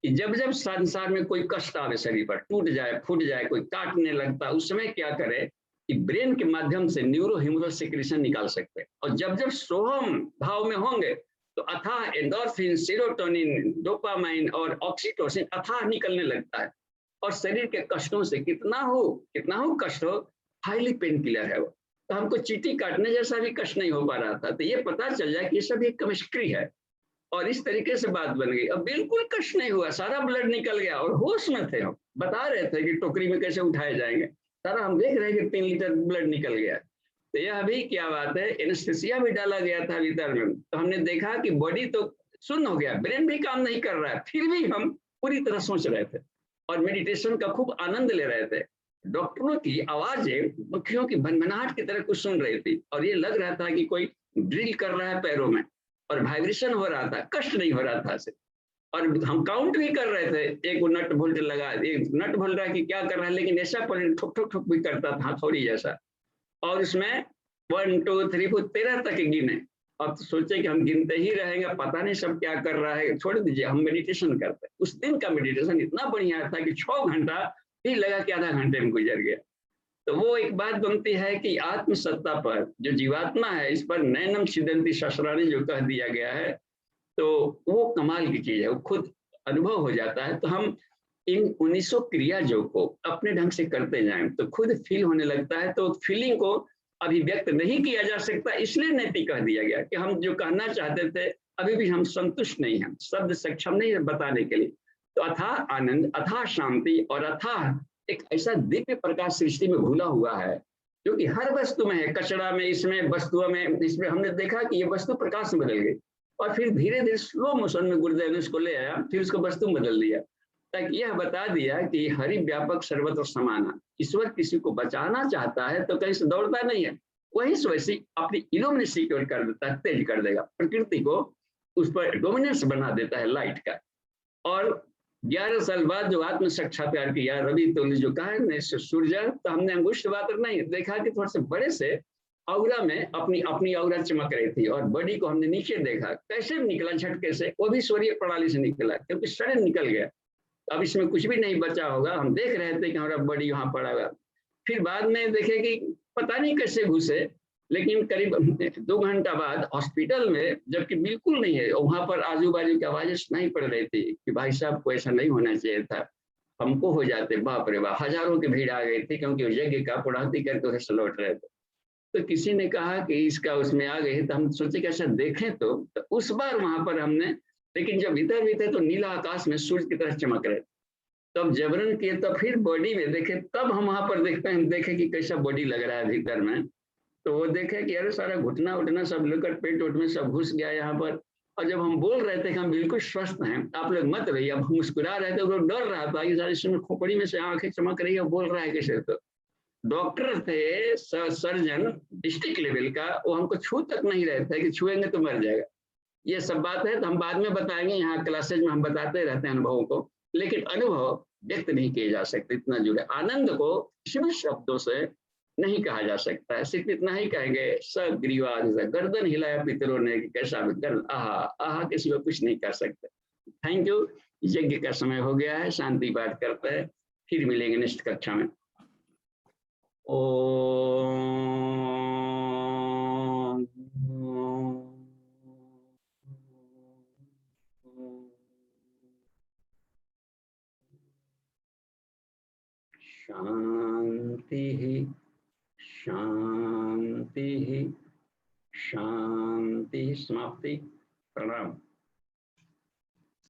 कि जब जब संसार में कोई कष्ट आवे, शरीर पर टूट जाए फूट जाए, कोई काटने लगता, उस समय क्या करे कि ब्रेन के माध्यम से न्यूरो ह्यूमरल सेक्रेशन निकाल सकते हैं। और जब जब सोहम भाव में होंगे तो अथाह एंडोर्फिन, सेरोटोनिन, डोपामाइन और ऑक्सीटोसिन अथाह निकलने लगता है, और शरीर के कष्टों से कितना हो कष्ट हो, हाईली पेन किलर है वो। तो हमको चींटी काटने जैसा भी कष्ट नहीं हो पा रहा था। तो ये पता चल जाए कि ये सब एक केमिस्ट्री है, और इस तरीके से बात बन गई। अब बिल्कुल कष्ट नहीं हुआ, सारा ब्लड निकल गया और होश में थे हम, बता रहे थे कि टोकरी में कैसे उठाए जाएंगे, सारा हम देख रहे हैं कि 3 लीटर ब्लड निकल गया। तो यह भी क्या बात है, एनेस्थीसिया भी डाला गया था भीतर में, तो हमने देखा कि बॉडी तो सुन्न हो गया, ब्रेन भी काम नहीं कर रहा है, फिर भी हम पूरी तरह सोच रहे थे और मेडिटेशन का खूब आनंद ले रहे थे। डॉक्टरों की आवाजें मक्खियों की भनभनाहट की तरह कुछ सुन रही थी, और ये लग रहा था कि कोई ड्रिल कर रहा है पैरों में, और वाइब्रेशन हो रहा था, कष्ट नहीं हो रहा था से। और हम काउंट भी कर रहे थे, एक नट बोल्ट लगा, एक नट बोल रहा है कि क्या कर रहा है, लेकिन ऐसा पर ठुक ठुक ठुक भी करता था हथौड़ी जैसा, और उसमें 1 2 3 4 13 तक गिने। अब तो सोचे कि हम गिनते ही रहेंगे, पता नहीं सब क्या कर रहा है, छोड़ दीजिए, हम मेडिटेशन करते हैं। उस दिन का मेडिटेशन इतना बढ़िया था कि 6 घंटा भी लगा कि आधा घंटे में गुजर गया। तो वो एक बात बनती है कि आत्मसत्ता पर जो जीवात्मा है, इस पर नैनम छिदंती शस्त्राणी जो कह दिया गया है, तो वो कमाल की चीज है, वो खुद अनुभव हो जाता है। तो हम इन 1900 क्रिया जो को अपने ढंग से करते जाएं तो खुद फील होने लगता है। तो फीलिंग को अभिव्यक्त नहीं किया जा सकता, इसलिए नैतिक कह दिया गया कि हम जो कहना चाहते थे अभी भी हम संतुष्ट नहीं हैं, शब्द सक्षम नहीं है बताने के लिए। तो अथाह आनंद, अथाह शांति और अथाह एक ऐसा दिव्य प्रकाश सृष्टि में घुला हुआ है जो कि हर वस्तु में है, कचरा में, इसमें, वस्तुओं में, इसमें। हमने देखा कि ये वस्तु प्रकाश में बदल गई, और फिर धीरे धीरे स्लो मोशन में गुरुदेव ने इसको ले आया, फिर उसको वस्तु बदल दिया, ताकि यह बता दिया कि हरि व्यापक सर्वत्र समाना। ईश्वर किसी को बचाना चाहता है तो कहीं से दौड़ता नहीं है, वही से वैसी अपनी इल्यूमिनेशन क्योर कर देता है, तेज कर देगा, प्रकृति को उस पर डोमिनेंस बना देता है लाइट का। और 11 साल बाद जो आत्म साक्षात्कार किया, रवि तोली जो कहा है सूर्य, तो हमने अंगुष्ठ बात नहीं देखा कि थोड़े से बड़े से औरा में अपनी औरा चमक रही थी, और बॉडी को हमने नीचे देखा कैसे निकला झटके से, वो भी सूर्य प्रणाली से निकला, क्योंकि शरीर निकल गया। अब इसमें कुछ भी नहीं बचा होगा, हम देख रहे थे कि हमारा बॉडी वहां पड़ा हुआ। फिर बाद में देखे कि पता नहीं कैसे घुसे, लेकिन करीब 2 घंटा बाद हॉस्पिटल में, जबकि बिल्कुल नहीं है, वहां पर आजू बाजू की आवाजें सुनाई पड़ रही थी कि भाई साहब को ऐसा नहीं होना चाहिए था, हमको हो जाते, बाप रे बाप, हजारों की भीड़ आ गई थी, क्योंकि उस यज्ञ का पुराती करके उसे लौट रहे थे। तो किसी ने कहा कि इसका उसमें आ गई, तो हम सोचे कि ऐसा देखें तो उस बार वहां पर हमने, लेकिन जब भीतर भी थे तो नीला आकाश में सूर्य की तरह चमक रहे, तब जबरन किए, तो फिर बॉडी में देखे, तब हम वहां पर देखते हैं, देखे कि कैसा बॉडी लग रहा है भीतर में। तो वो देखे कि अरे सारा घुटना उठना सब लेकर पेट उठ में सब घुस गया यहाँ पर, और जब हम बोल रहे थे कि हम बिल्कुल स्वस्थ हैं, आप लोग मत रहिए, अब हम मुस्कुरा रहे थे, वो लोग डर रहा था, ये सारी समय खोपड़ी में से आंखें चमक रही है, बोल रहा है कैसे। तो डॉक्टर थे, सर्जन डिस्ट्रिक्ट लेवल का, वो हमको छू तक नहीं रहे थे कि छुएंगे तो मर जाएगा। ये सब बात है तो हम बाद में बताएंगे, यहाँ क्लासेज में हम बताते रहते हैं अनुभवों को, लेकिन अनुभव व्यक्त नहीं किए जा सकते, इतना जुड़े। आनंद को किसी भी शब्दों से नहीं कहा जा सकता है, सिर्फ इतना ही कहेंगे सग्रीवा, गर्दन हिलाया पितरों ने कि कैसा गर्दन, आहा आहा, किसी को कुछ नहीं कर सकते। Thank you. यज्ञ का समय हो गया है, शांति पाठ करते हैं, फिर मिलेंगे नेक्स्ट कक्षा में। ओम शांति शांति शांति। समाप्ति। प्रणाम।